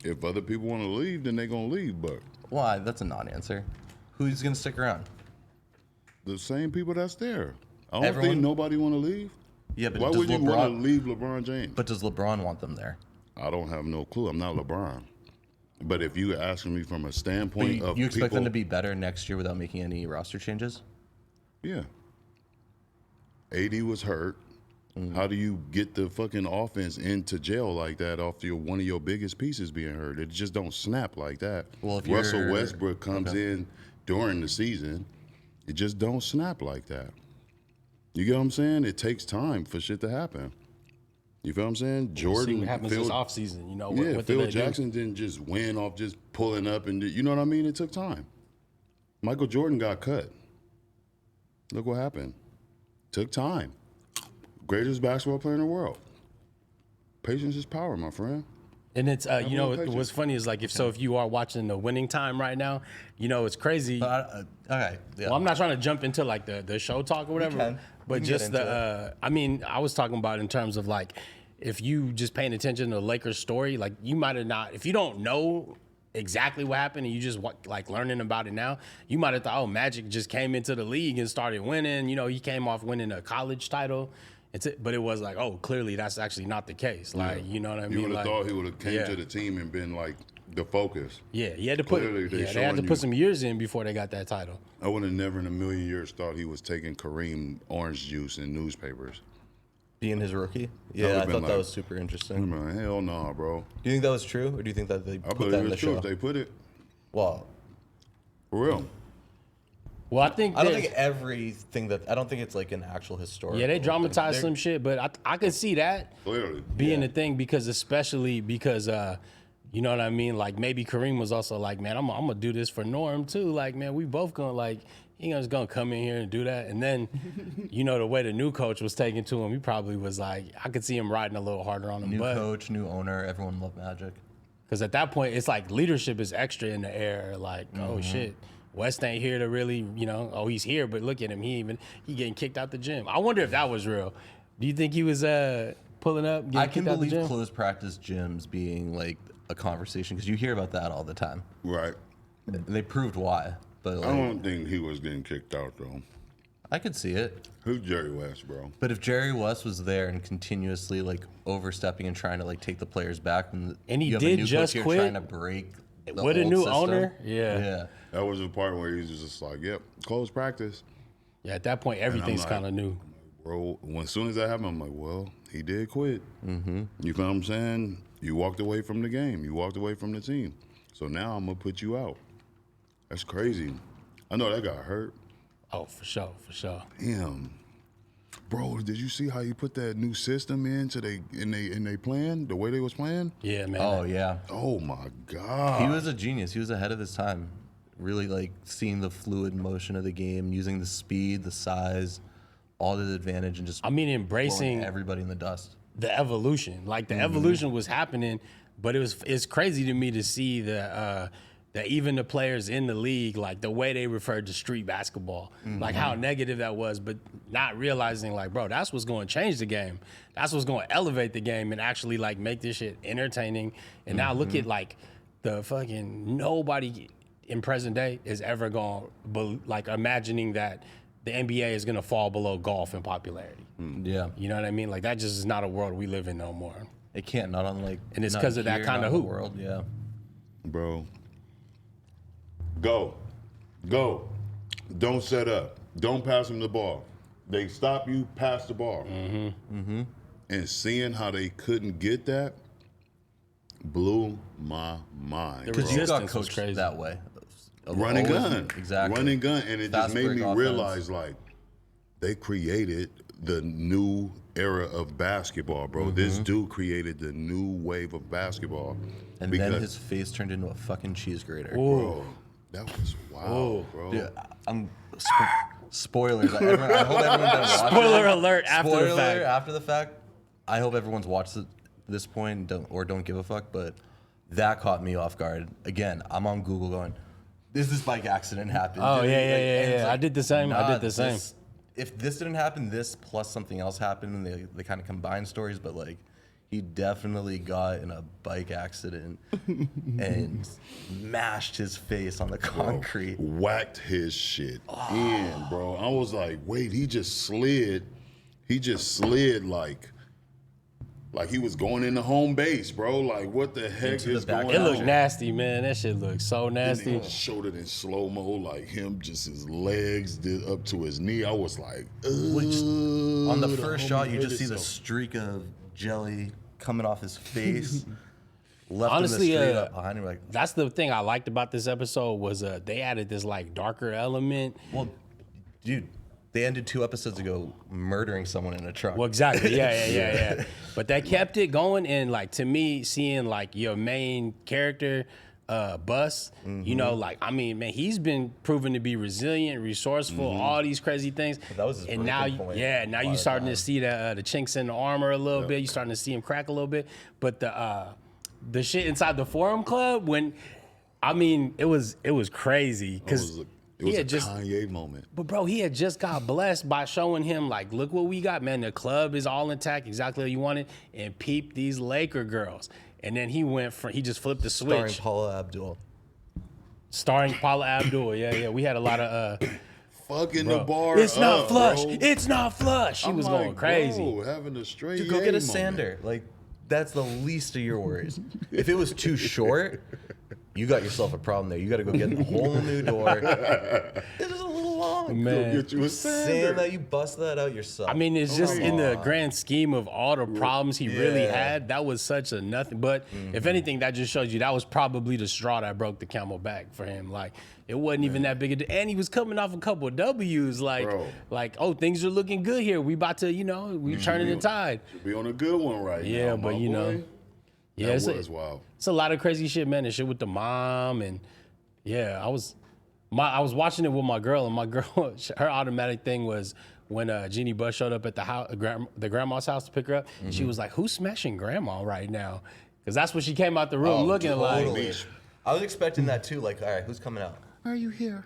If other people want to leave, then they're gonna leave. But why? That's a non-answer. Who's gonna stick around? The same people that's there. I don't think nobody want to leave. Yeah, but why would you want to leave LeBron James? But does LeBron want them there? I don't have no clue. I'm not LeBron. But if you asking me from a standpoint of you expect them to be better next year without making any roster changes? Yeah. AD was hurt. How do you get the fucking offense into jail like that off one of your biggest pieces being hurt? It just don't snap like that. Well, if Russell Westbrook comes in during the season, it just don't snap like that. You get what I'm saying? It takes time for shit to happen. You feel what I'm saying? Jordan. See what happens this offseason, you know. Yeah, Phil Jackson didn't just win off just pulling up and you know what I mean? It took time. Michael Jordan got cut. Look what happened. Took time. Greatest basketball player in the world. Patience is power, my friend. And it's what's funny is like if you are watching the Winning Time right now, it's crazy. Okay. Yeah. Well, I'm not trying to jump into like the show talk or whatever, but just I was talking about in terms of like if you just paying attention to the Lakers story, like you might have not, if you don't know exactly what happened and you just like learning about it now, you might have thought, oh, Magic just came into the league and started winning. He came off winning a college title. But it was like, oh, clearly that's actually not the case. Like, you know what I mean? You would have thought he would have came to the team and been like the focus. Yeah, he had to they had to put some years in before they got that title. I would have never in a million years thought he was taking Kareem orange juice in newspapers. Being his rookie? Yeah, I thought that was super interesting. Man, hell no, bro. Do you think that was true, or do you think that they put that in the show? I believe it's true if they put it. Well, for real. Well, I don't think it's like an actual historical. Yeah, they dramatize some shit, but I can see that clearly being a thing especially because you know what I mean? Like maybe Kareem was also like, man, I'm gonna do this for Norm too. Like, man, we both gonna just gonna come in here and do that. And then, the way the new coach was taken to him, he probably was like, I could see him riding a little harder on him. New coach, new owner, everyone loved Magic. Because at that point, it's like leadership is extra in the air. Like, oh shit. West ain't here to really, he's here, but look at him. He getting kicked out the gym. I wonder if that was real. Do you think he was pulling up. I can kicked out the believe gym. closed practice gyms being like a conversation because you hear about that all the time. Right. They proved why, but like, I don't think he was getting kicked out though. I could see it. Who's Jerry West, bro? But if Jerry West was there and continuously like overstepping and trying to like take the players back, and he you have did a new just coach here quit trying to break the with a old new system, owner, yeah. That was the part where he was just like, "Yep, close practice." Yeah, at that point, everything's like, kind of new. Bro, as soon as that happened, I'm like, well, he did quit. Mm-hmm. You feel what I'm saying? You walked away from the game. You walked away from the team. So now I'm going to put you out. That's crazy. I know that got hurt. Oh, for sure. Damn. Bro, did you see how you put that new system in they plan, the way they was playing? Yeah, man. Oh yeah, Oh, my God. he was a genius. He was ahead of his time. Really like seeing the fluid motion of the game, using the speed, the size, all to the advantage, and just embracing blowing everybody in the dust. the evolution. Like the evolution was happening, but it's crazy to me to see that even the players in the league, like the way they referred to street basketball, like how negative that was, but not realizing like, bro, that's what's going to change the game. That's what's going to elevate the game and actually like make this shit entertaining. And now look at like the fucking nobody in present day is ever going to like imagining that the NBA is going to fall below golf in popularity. Yeah, You know what I mean? Like that just is not a world we live in no more. it can't. Not unlike, And it's not 'cause of that here, kinda not in the hoop. world. Yeah, Bro. Go. Don't set up. Don't pass them the ball. They stop you, pass the ball. And seeing how they couldn't get that blew my mind. because you got resistance was coached crazy. that way. Run and Always- gun. exactly. Run and gun. And it Fast just made break me offense. realize like they created the new era of basketball, bro. This dude created the new wave of basketball. And then his face turned into a fucking cheese grater. bro, that was wild, bro. Dude, spoilers. I hope everyone done watched Spoiler it. alert after the Spoiler fact. after the fact. I hope everyone's watched it this point and don't give a fuck. But that caught me off guard. Again, I'm on Google going, "Is this bike accident happened?" Oh, Did yeah, it- yeah, and yeah, it's yeah. I did the same. I nah, did the same. If this didn't happen, this plus something else happened, and they kind of combine stories. But like, he definitely got in a bike accident and mashed his face on the concrete. Whacked his shit in, bro. I was like, wait, he just slid like he was going into home base, bro. Like, what the heck Into is the back going It on? looked nasty, man. That shit looked so And nasty. they showed it in slow mo, like him, just his legs did up to his knee. I was like, ugh. On the first shot, you homie just hurt see the himself. streak of jelly coming off his face. Left Honestly, him straight up behind him. Like, That's the thing I liked about this episode was they added this like darker element. well, dude, they ended 2 episodes ago murdering someone in a truck. Well, exactly. Yeah. But they kept it going, and like to me, seeing like your main character, Bus, you know, like I mean, man, he's been proven to be resilient, resourceful, all these crazy things. But that was his and now, breaking point now a lot you of starting to times. see the chinks in the armor a little bit. You starting to see him crack a little bit. But the shit inside the Forum Club, when I mean, it was crazy because. It was a Kanye moment. But bro, he had just got blessed by showing him like, look what we got, man. The club is all intact, exactly how you want it, and peep these Laker girls. And then he just flipped the switch. Starring Paula Abdul. Starring Paula Abdul. Yeah. We had a lot of Fucking the bar. it's not up, flush. bro. It's not flush. She I'm was like, going crazy. Bro, having a straight Dude, go yay get a moment. sander. Like, that's the least of your worries. If it was too short, you got yourself a problem there. You got to go get a whole new door. It is a little long. Man. Go get you a Saying sander. that you bust that out yourself. I mean, it's just in the grand scheme of all the problems he really Yeah. had, that was such a nothing. But if anything, that just shows you that was probably the straw that broke the camel back for him. Like, it wasn't even that big a and he was coming off a couple of W's. Bro. Like, oh, things are looking good here. We about to, we turning the tide. Should be on a good one right now. Yeah, but my you know, boy. yeah, That was wild. it's a lot of crazy shit, man. And shit with the mom, and yeah, I was watching it with my girl, and my girl, her automatic thing was when Jeannie Buss showed up at the house, the grandma's house to pick her up. She was like, "Who's smashing grandma right now?" Because that's what she came out the room looking like. I was expecting that too. Like, all right, who's coming out? Are you here?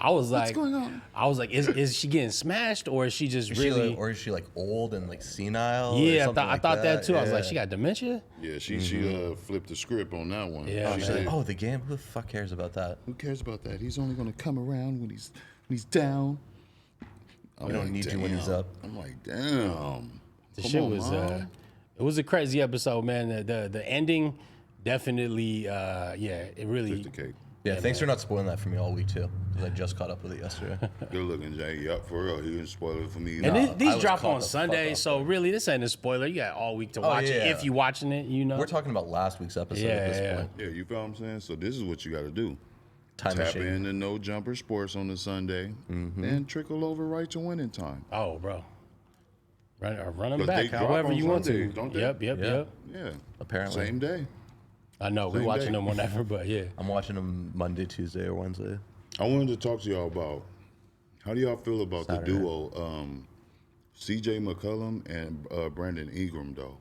I was What's like, going on? Is she getting smashed or is she just Is really? she like, or is she like old and like senile? or Yeah, something I thought that too. I was like, Yeah. she got dementia. Yeah, she flipped the script on that one. Yeah, she man. said, Oh, the game. Who the fuck cares about that? who cares about that? He's only gonna come around when he's down. We don't need you when he's up. I'm like, damn. The Come shit on, was Mom. it was a crazy episode, man. The ending definitely it really Took the cake. Yeah, thanks for not spoiling that for me all week too, because I just caught up with it yesterday. Good looking, Jay. Yup, for real. He didn't spoil it for me. and Nah. these was drop caught on the fuck Sunday, up, so really this ain't a spoiler. You got all week to watch it yeah. if you watching it, you know. We're talking about last week's episode at this point. Yeah, you feel what I'm saying? So this is what you got to do. Time Tap machine. into No Jumper Sports on the Sunday and trickle over right to winning time. Oh, bro. Run them 'Cause back they drop however on you want Sundays, to. don't they? Yep. Yeah. Yeah. Apparently. Same day. I know. We're Same watching day. them whenever, but yeah. I'm watching them Monday, Tuesday, or Wednesday. I wanted to talk to y'all about how do y'all feel about Saturday. the duo CJ McCollum and Brandon Ingram, though?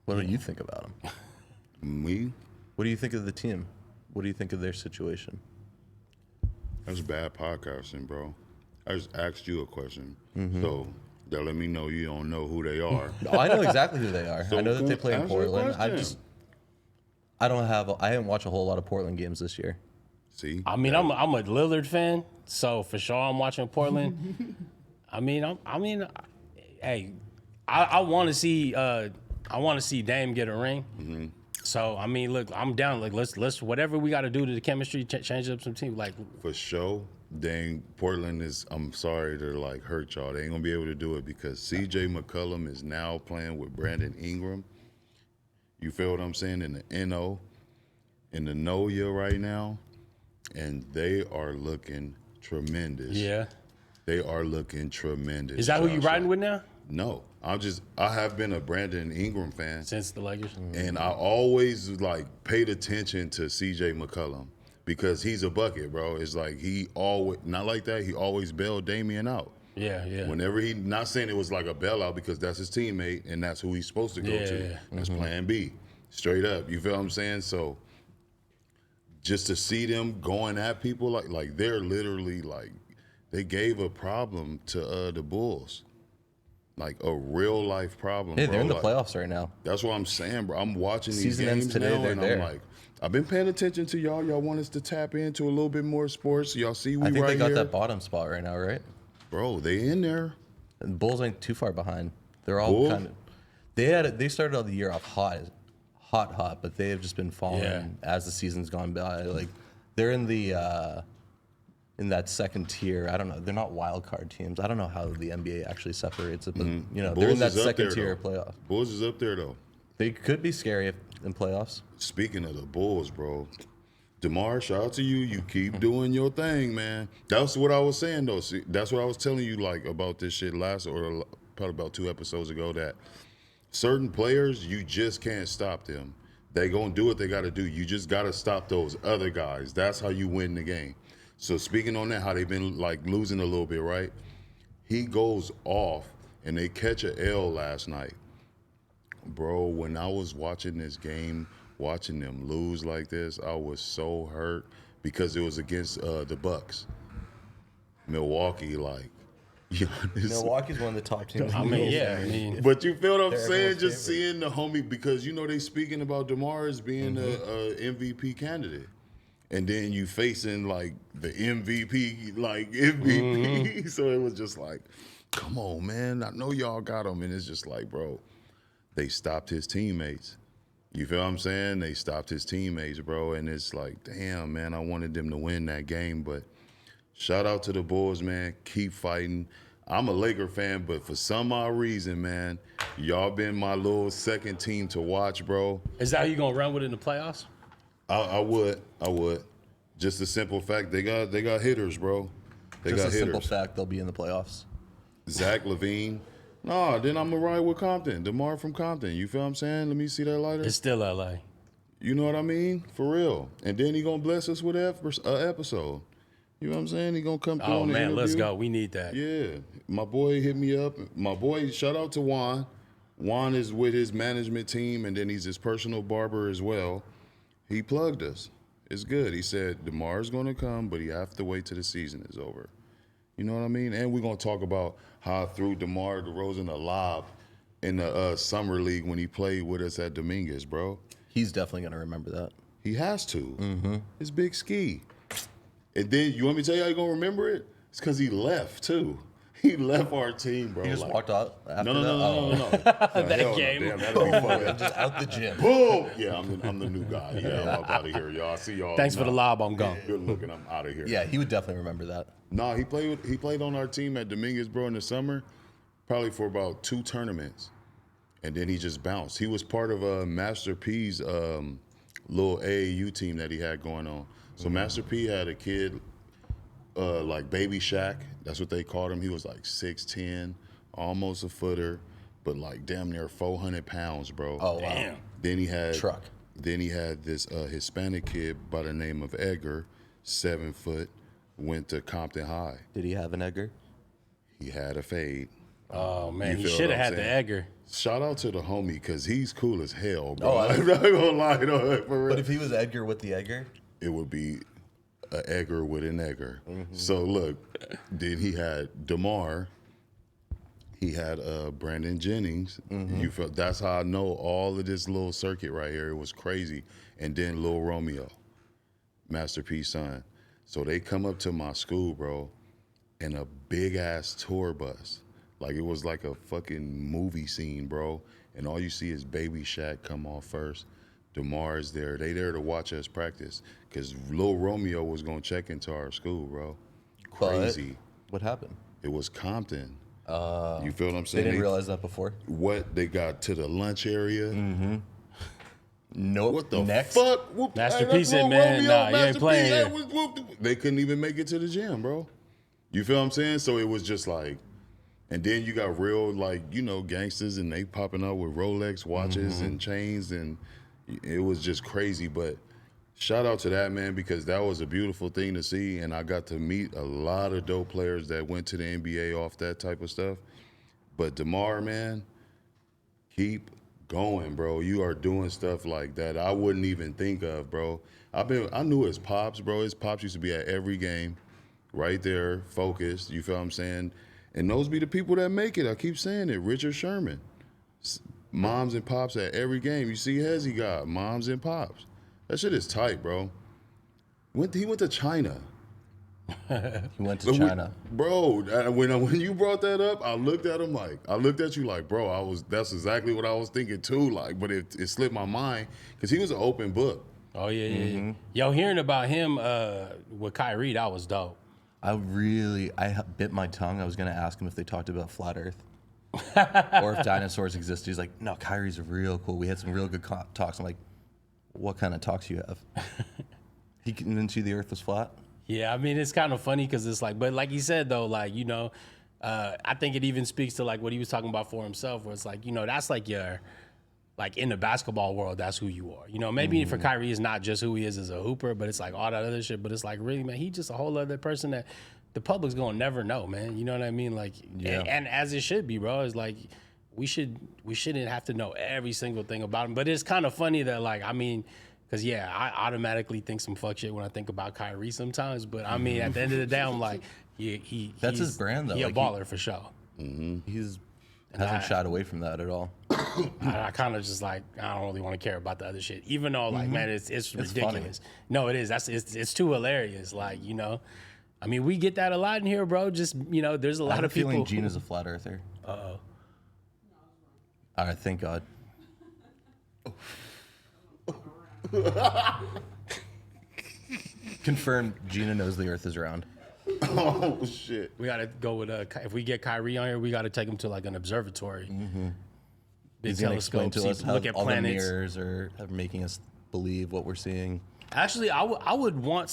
What do you think about them? Me? What do you think of the team? What do you think of their situation? That's bad podcasting, bro. I just asked you a question. Mm-hmm. So that let me know you don't know who they are. Oh, I know exactly who they are. So I know that they come play in answer the Portland. question. I haven't watched a whole lot of Portland games this year. See? I mean, I'm a Lillard fan, so for sure I'm watching Portland. Hey, I want to see Dame get a ring. Mm-hmm. So I mean, look, I'm down. Like let's whatever we got to do to the chemistry, change up some team. Like For sure, dang, Portland is, I'm sorry to like hurt y'all. They ain't gonna be able to do it because CJ McCollum is now playing with Brandon Ingram. You feel what I'm saying? In the NO, in the NOYA right now. And they are looking tremendous. yeah, They are looking tremendous. is that who you Joshua. riding with now? No. I have been a Brandon Ingram fan. Since the Lakers. And I always like paid attention to CJ McCollum because he's a bucket, bro. It's like he always, not like that, he always bailed Damian out. Yeah. Whenever not saying it was like a bailout because that's his teammate and that's who he's supposed to go to. Yeah. That's plan B. Straight up. You feel what I'm saying? So just to see them going at people like they're literally like, they gave a problem to the Bulls. Like a real life problem. Hey, bro. they're in the Like, playoffs right now. that's what I'm saying, bro. I'm watching these Season ends games today, now, they're and there. I'm like, I've been paying attention to y'all. Y'all want us to tap into a little bit more sports. Y'all see we I think right they got here, that bottom spot right now, right? bro. They in there. And the Bulls ain't too far behind. They're all Bulls? kind of. They started out the year off hot, but they have just been falling Yeah. as the season's gone by. Like they're in the in that second tier. I don't know. They're not wild card teams. I don't know how the NBA actually separates it, but you know they're in Bulls that is up second there, tier though. playoff. Bulls is up there though. They could be scary in playoffs. Speaking of the Bulls, bro, DeMar, shout out to you. You keep doing your thing, man. That's what I was saying though. See, that's what I was telling you like about this shit probably about 2 episodes ago. That certain players you just can't stop them. They gonna do what they gotta do. You just gotta stop those other guys. That's how you win the game. So speaking on that, how they've been like losing a little bit, right? He goes off and they catch a L last night. Bro, when I was watching this game, watching them lose like this, I was so hurt because it was against the Bucks. Milwaukee, like, Giannis. Milwaukee's one of the top teams. I mean, yeah. I mean, But you feel what I'm They're saying? everyone's Just favorite. seeing the homie, because you know they speaking about DeMar as being a MVP candidate. And then you facing like the MVP. So it was just like, come on, man. I know y'all got him. And it's just like, bro, they stopped his teammates. You feel what I'm saying? They stopped his teammates, bro. And it's like, damn, man, I wanted them to win that game. But shout out to the Bulls, man. Keep fighting. I'm a Laker fan, but for some odd reason, man, y'all been my little second team to watch, bro. is that how you gonna run with it in the playoffs? I would. Just the simple fact they got hitters, bro. They Just got a simple hitters. fact, they'll be in the playoffs. Zach LaVine. Nah, then I'm gonna ride with Compton. DeMar from Compton. You feel what I'm saying? Let me see that lighter. It's still LA. You know what I mean? For real. And then he gonna bless us with an episode. You know what I'm saying? He gonna come through Oh on the man, let's interview. go. We need that. Yeah, my boy hit me up. My boy, shout out to Juan. Juan is with his management team, and then he's his personal barber as well. He plugged us. It's good. He said DeMar's going to come, but you have to wait till the season is over. You know what I mean? And we're going to talk about how I threw DeMar DeRozan a lob in the summer league when he played with us at Dominguez, bro. He's definitely going to remember that. He has to. It's big ski. And then, you want me to tell you how you're going to remember it? It's because he left, too. He left our team, bro. He just walked out after No. That game. Damn, that'd be fucking. Just out the gym. Boom! Yeah, I'm the new guy. Yeah, I'm out of here, y'all. I see y'all. Thanks for the lob. I'm gone. Good looking. I'm out of here. Yeah, he would definitely remember that. No, he played on our team at Dominguez, bro, in the summer, probably for about 2 tournaments, and then he just bounced. He was part of Master P's little AAU team that he had going on. So Master P had a kid like Baby Shaq. That's what they called him. He was like 6'10", almost a footer, but like damn near 400 pounds, bro. Oh, wow. Damn. Then he had Truck. Then he had this Hispanic kid by the name of Edgar, 7 foot, went to Compton High. Did he have an Edgar? He had a fade. Oh, man. You He feel should what have I'm had the saying? Edgar. Shout out to the homie, because he's cool as hell, bro. Oh, I'm not gonna lie, no, for real. But if he was Edgar with the Edgar? It would be an Edgar with an Edgar. So look, then he had DeMar. He had Brandon Jennings. You felt that's how I know all of this little circuit right here. It was crazy. And then Lil Romeo, Master P's son. So they come up to my school, bro, in a big ass tour bus. Like it was like a fucking movie scene, bro. And all you see is Baby Shaq come off first. DeMar is there. They there to watch us practice. Because Lil Romeo was going to check into our school, bro. Crazy. But what happened? It was Compton. You feel what I'm They saying? didn't realize that before? They got to the lunch area. Nope. What the Next? fuck? Whoop, Master that's P said, Lil man, Romeo, nah, you ain't Master P, playing that here. was they couldn't even make it to the gym, bro. You feel what I'm saying? So it was just like, and then you got real, like, you know, gangsters, and they popping up with Rolex watches and chains, and it was just crazy. But shout out to that, man, because that was a beautiful thing to see, and I got to meet a lot of dope players that went to the NBA off that type of stuff. But DeMar, man, keep going, bro. You are doing stuff like that I wouldn't even think of, bro. I knew his pops, bro. His pops used to be at every game, right there, focused. You feel what I'm saying? And those be the people that make it. I keep saying it. Richard Sherman, moms and pops at every game. You see Hezi God, moms and pops. That shit is tight, bro. He went to China. He went to China. Bro, when you brought that up, I looked at you like, bro, that's exactly what I was thinking too, like, but it slipped my mind because he was an open book. Oh, yeah. Yo, hearing about him with Kyrie, that was dope. I bit my tongue. I was going to ask him if they talked about flat Earth or if dinosaurs existed. He's like, no, Kyrie's real cool. We had some real good talks. I'm like, what kind of talks you have? He convinced you the Earth was flat? Yeah, I mean, it's kind of funny because it's like, but like he said, though, like, you know, I think it even speaks to like what he was talking about for himself, where it's like, you know, that's like like in the basketball world, that's who you are. You know, maybe for Kyrie, it's not just who he is as a hooper, but it's like all that other shit. But it's like, really, man, he's just a whole other person that the public's going to never know, man. You know what I mean? Like, and as it should be, bro. It's like, we shouldn't have to know every single thing about him. But it's kind of funny that, like, I mean, because, yeah, I automatically think some fuck shit when I think about Kyrie sometimes. But, I mean, at the end of the day, I'm like, That's his brand, though. He a Like, baller for sure. He hasn't shied away from that at all. I kind of just like, I don't really want to care about the other shit. Even though, like, man, it's ridiculous. No, it is. It's too hilarious. Like, you know, I mean, we get that a lot in here, bro. Just, you know, there's a lot of people. feeling Gina's a flat earther. Uh-oh. All right, thank God. Confirmed, Gina knows the Earth is round. Oh shit! We gotta go with if we get Kyrie on here, we gotta take him to like an observatory. Big He's gonna explain telescope, to us how look at all the planets. mirrors are making us believe what we're seeing. Actually, I would want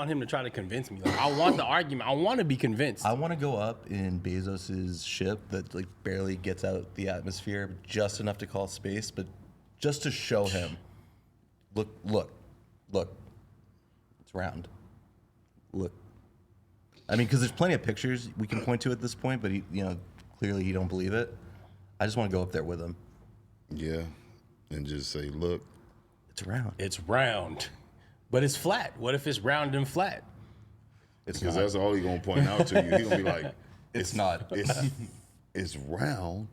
him to try to convince me. Like, I want the argument. I want to be convinced. I want to go up in Bezos's ship that like barely gets out the atmosphere, just enough to call space, but just to show him, look, it's round. Look. I mean, because there's plenty of pictures we can point to at this point, but clearly he don't believe it. I just want to go up there with him. Yeah, and just say, look, It's round. It's round. But it's flat. What if it's round and flat? It's Because not. that's all he gonna point out to you. He gonna be like, It's not. It's round,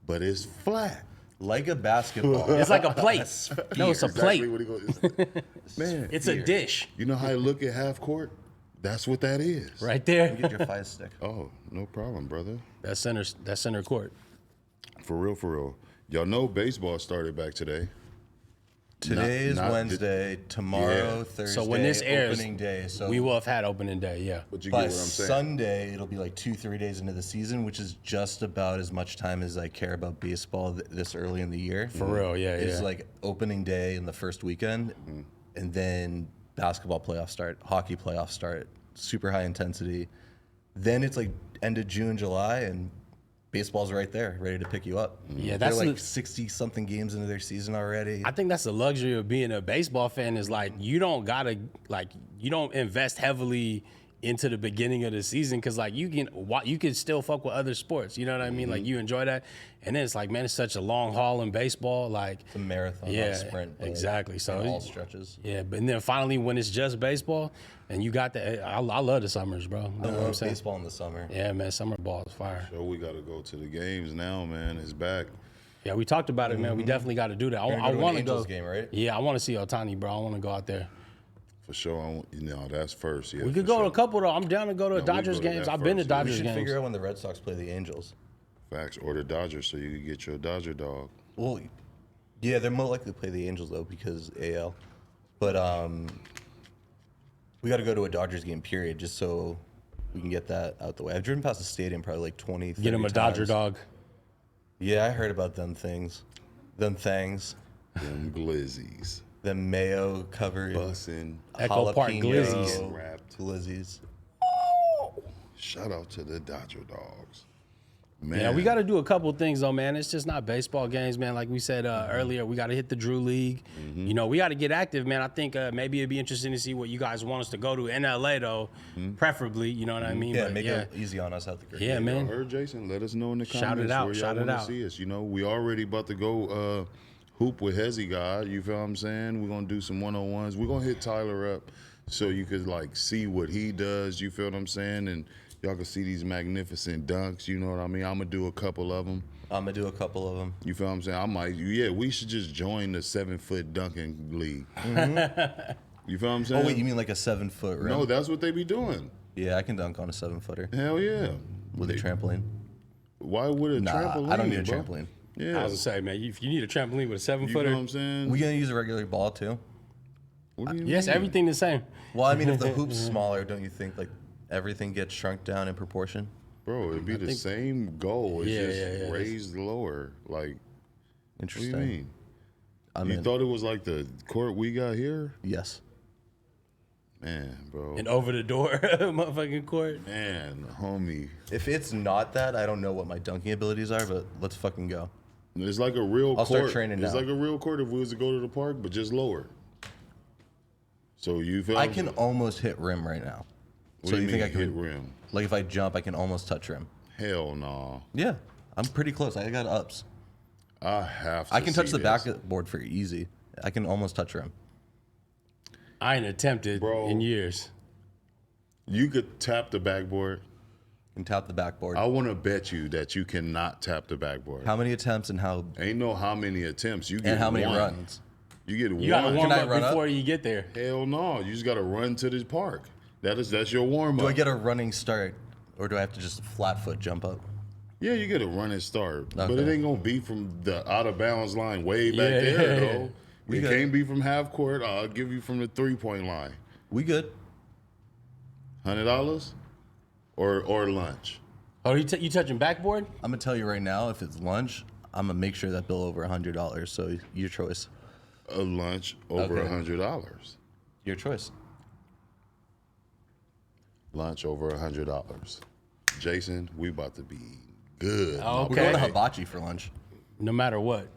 but it's flat. Like a basketball. It's like a plate. No, it's a plate. Exactly what he goes. Man, It's a dish you know how you look at half court? That's what that is. right there. Get your fire stick. Oh, no problem, brother. That's center court. For real, for real. Y'all know baseball started back today. Today is not Wednesday. Tomorrow, Yeah. Thursday. So when this airs, opening day. So we will have had opening day. Yeah. But you get by what I'm saying. Sunday, it'll be like 2-3 days into the season, which is just about as much time as I care about baseball this early in the year. For real, yeah, It's yeah. like opening day in the first weekend, and then basketball playoffs start, hockey playoffs start, super high intensity. Then it's like end of June, July, and baseball's right there, ready to pick you up. Yeah, they're that's like the- 60-something games into their season already. I think that's the luxury of being a baseball fan is like you don't invest heavily into the beginning of the season because like you can still fuck with other sports. You know what I mean? Like you enjoy that, and then it's like man, it's such a long haul in baseball. Like It's a marathon, not yeah, a sprint. but exactly. So in all stretches. yeah, but and then finally when it's just baseball and you got the I love the summers, bro. You know I what I'm love saying? baseball in the summer. Yeah, man, summer ball is fire. So we gotta go to the games now, man. It's back. Yeah, we talked about it, man. We definitely got to do that. I You're gonna go to an want to Angels go. game, right? Yeah, I want to see Otani, bro. I want to go out there. For sure. That's first. Yeah, We could go to a couple though. I'm down to go to we go Dodgers to games. that I've been to first, yeah. We Dodgers should games. figure out when the Red Sox play the Angels. Facts. Or the Dodgers so you can get your Dodger dog. Well, yeah, they're more likely to play the Angels though because AL. But we got to go to a Dodgers game, period, just so we can get that out the way. I've driven past the stadium probably like 20, 30 Get him a Dodger times. dog. Yeah, I heard about them things. Them things. Them glizzies. Them mayo covered. Bussin'. Echo Park jalapeno Glizzies. Wrapped. Glizzies. Shout out to the Dodger dogs. Man. Yeah, we got to do a couple things though, man. It's just not baseball games, man. Like we said earlier, we got to hit the Drew League. You know, we got to get active, man. I think maybe it'd be interesting to see what you guys want us to go to in LA though, preferably. You know what I mean? Yeah, But, make it easy on us out the gate. Yeah, Y'all man. heard Jason? Let us know in the comments Shout it out, where y'all shout it wanna out. see us. You know, we already about to go hoop with Hezi God. You feel what I'm saying? We're gonna do some 101s. We're gonna hit Tyler up so you could like see what he does. You feel what I'm saying? And y'all can see these magnificent dunks. You know what I mean? I'm gonna do a couple of them. I'm going to do a couple of them. You feel what I'm saying? I might. Yeah, we should just join the 7-foot dunking league. You feel what I'm saying? Oh, wait, you mean like a 7-foot rim? No, that's what they be doing. Yeah, I can dunk on a 7-footer Hell yeah. with a trampoline. Why would a Nah, trampoline? I don't need a bro? trampoline. Yeah. I was gonna say, man, if you need a trampoline with a You know 7-footer, what I'm saying? We going to use a regular ball too? What do you yes, mean? everything the same. Well, I mean, if the hoop's smaller, don't you think like everything gets shrunk down in proportion? Bro, it'd be the same goal. It's Yeah, just yeah, yeah. raised lower. Like, what do Interesting. you mean? I'm You in. thought it was like the court we got here? Yes. Man, bro. And over the door, motherfucking court. Man, homie. If it's not that, I don't know what my dunking abilities are, but let's fucking go. It's like a real I'll court. start training It's now. like a real court if we was to go to the park, but just lower. So you feel I can almost hit rim right now. What So do you think I hit can? rim? Like if I jump, I can almost touch rim. Hell no. Yeah, I'm pretty close. I got ups. I have to I can touch see the this. backboard for easy. I can almost touch rim. I ain't attempted Bro. in years. You could tap the backboard. Can tap the backboard. I want to bet you that you cannot tap the backboard. How many attempts and how Ain't know how many attempts. You get and how many one. runs? You get You gotta one. warm Can I up run up? before you get there. Hell no. You just got to run to the park. That's your warm up. Do I get a running start, or do I have to just flat foot jump up? Yeah, you get a running start, but it Okay. ain't gonna be from the out of bounds line way back Yeah. there, though. We It good. can't be from half court. I'll give you from the 3-point line. We good? $100 or lunch. Oh, you touching backboard? I'm gonna tell you right now. If it's lunch, I'm gonna make sure that bill over $100. So your choice. A lunch over Okay. $100. Your choice. Lunch over $100. Jason, we about to be good. Oh, my We're going to boy. hibachi for lunch. No matter what.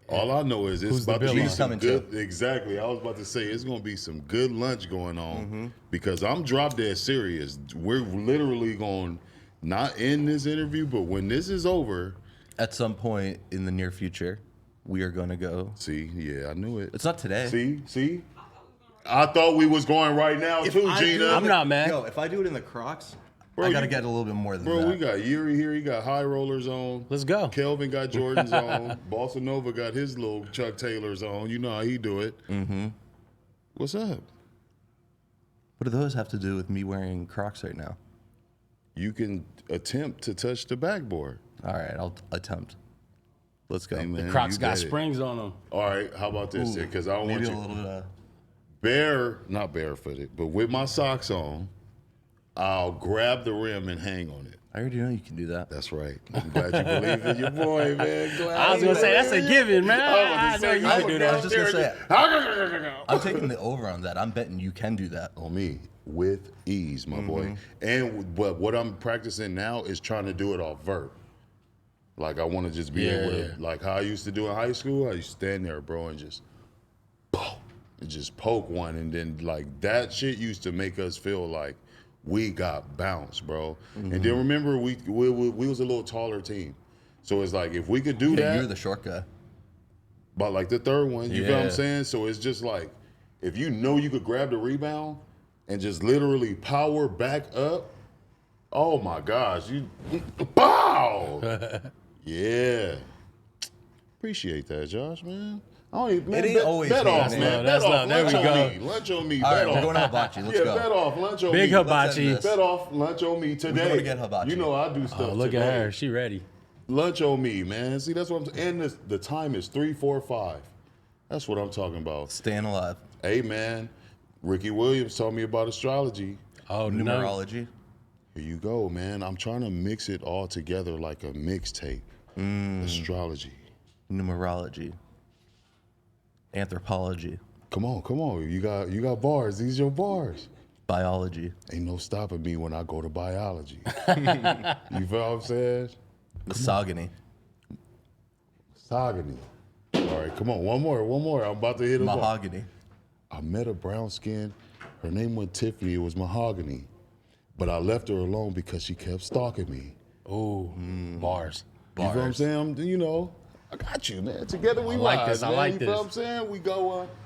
All I know is it's Who's the about to bill be on? some Coming good. Exactly. I was about to say it's gonna be some good lunch going on because I'm drop dead serious. We're literally going not in this interview, but when this is over. At some point in the near future, we are gonna go. See, yeah, I knew it. It's not today. See, I thought we was going right now too, Gina. I'm not mad. Yo, if I do it in the Crocs, Bro, I gotta get a little bit more than Bro, that. we got Yuri here. He got high rollers on. Let's go. Kelvin got Jordans on. Bossa Nova got his little Chuck Taylors on. You know how he do it. Mm-hmm. What's up? What do those have to do with me wearing Crocs right now? You can attempt to touch the backboard. All right, I'll attempt. Let's go. Hey, man, Crocs you got it. springs on them. All right, how about this? Because I don't want Maybe you a little bit. not barefooted, but with my socks on, I'll grab the rim and hang on it. I already know you can do that. That's right. I'm glad you believe in your boy, man. Glad I was gonna say that's a given, man. I know you can do I that. was just gonna say, I'm taking the over on that. I'm betting you can do that. On me with ease, my boy. And but what I'm practicing now is trying to do it off vert. Like I want to just be able to, like how I used to do in high school. I used to stand there, bro, and just poke one, and then like that shit used to make us feel like we got bounced, bro. And then remember, we was a little taller team, so it's like if we could do that, You're the short guy. but like the third one, you feel what I'm Yeah. saying? So it's just like if you know you could grab the rebound and just literally power back up. Oh my gosh, you bow. Yeah. Appreciate that, Josh, man. I don't even, man, It ain't bet, always bet me, off, man. man. That's Bet love. off. There Lunch we on go. me. Lunch on me. All Bet right, we're off. going to hibachi. Let's yeah, go. bet off. Lunch on Big me. hibachi. Bet off. Lunch on me today. going to get hibachi. You know I do stuff Oh, look today. at her. She ready. Lunch on me, man. See, that's what I'm and the time is 3:45. That's what I'm talking about. Staying alive. Hey, man. Ricky Williams told me about astrology. Oh, no. Numerology. Here you go, man. I'm trying to mix it all together like a mixtape. Astrology. Numerology. Anthropology. Come on. You got bars. These your bars. Biology. Ain't no stopping me when I go to biology. You feel what I'm saying? Misogyny. Misogyny. All right, come on. One more. I'm about to hit a bar. Mahogany. I met a brown skin. Her name was Tiffany. It was mahogany. But I left her alone because she kept stalking me. Ooh, bars. You feel what I'm saying? I got you, man. Together we like rise, this. I man. like You feel this. what I'm saying?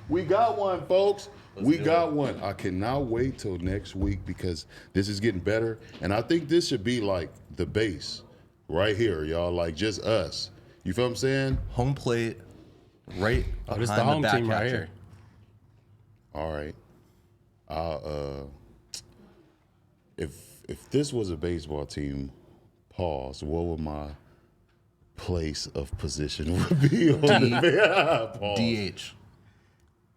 We got one, folks. We got one. I cannot wait till next week because this is getting better. And I think this should be like the base right here, y'all. Like just us. You feel what I'm saying? Home plate. Right Oh, this behind the home back team right catcher. here. All right. If this was a baseball team, pause, what would my place of position would be on the pause. DH.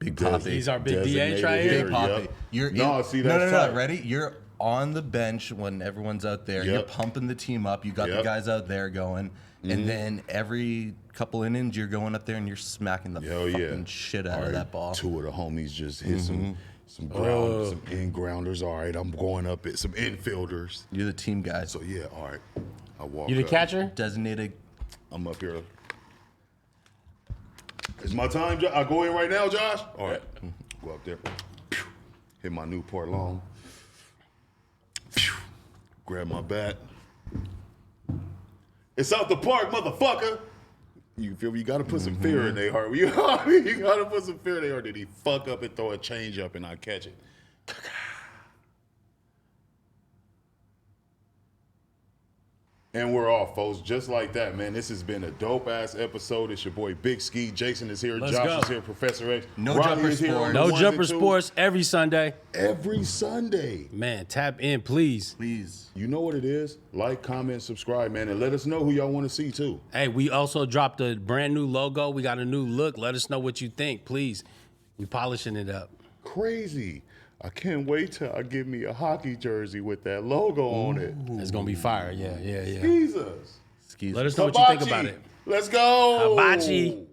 Big Poppy. He's our big Designated DH right here. Big Poppy. Yep. You're No, in, see, no, that's no. tight. Ready? You're on the bench when everyone's out there. You're Yep. pumping the team up. You got the Yep. guys out there going. And then every couple innings, you're going up there and you're smacking the Hell fucking yeah. shit out All of right, that ball. Two of the homies just hit some in grounders. All right, I'm going up at some infielders. You're the team guy. So yeah, all right. I walk You the up. catcher? Designated. I'm up here. It's my time, I go in right now, Josh. All right. Go up there. Hit my Newport Long. Grab my bat. It's out the park, motherfucker. You feel me? You gotta put some fear in their heart. You gotta put some fear in their heart. Did he fuck up and throw a change up and I catch it? And we're off, folks. Just like that, man. This has been a dope-ass episode. It's your boy Big Ski. Jason is here. Let's Josh go. is here. Professor X. No Ronnie jumper is here on sports. the No ones and jumper twos. sports every Sunday. Every Sunday. Man, tap in, please. Please. You know what it is? Like, comment, subscribe, man. And let us know who y'all want to see, too. Hey, we also dropped a brand new logo. We got a new look. Let us know what you think, please. We polishing it up. Crazy. I can't wait till I get me a hockey jersey with that logo on it. It's gonna be fire. Yeah. Jesus. Excuse Let me. us know what you think about Hibachi. it. Let's go. Hibachi.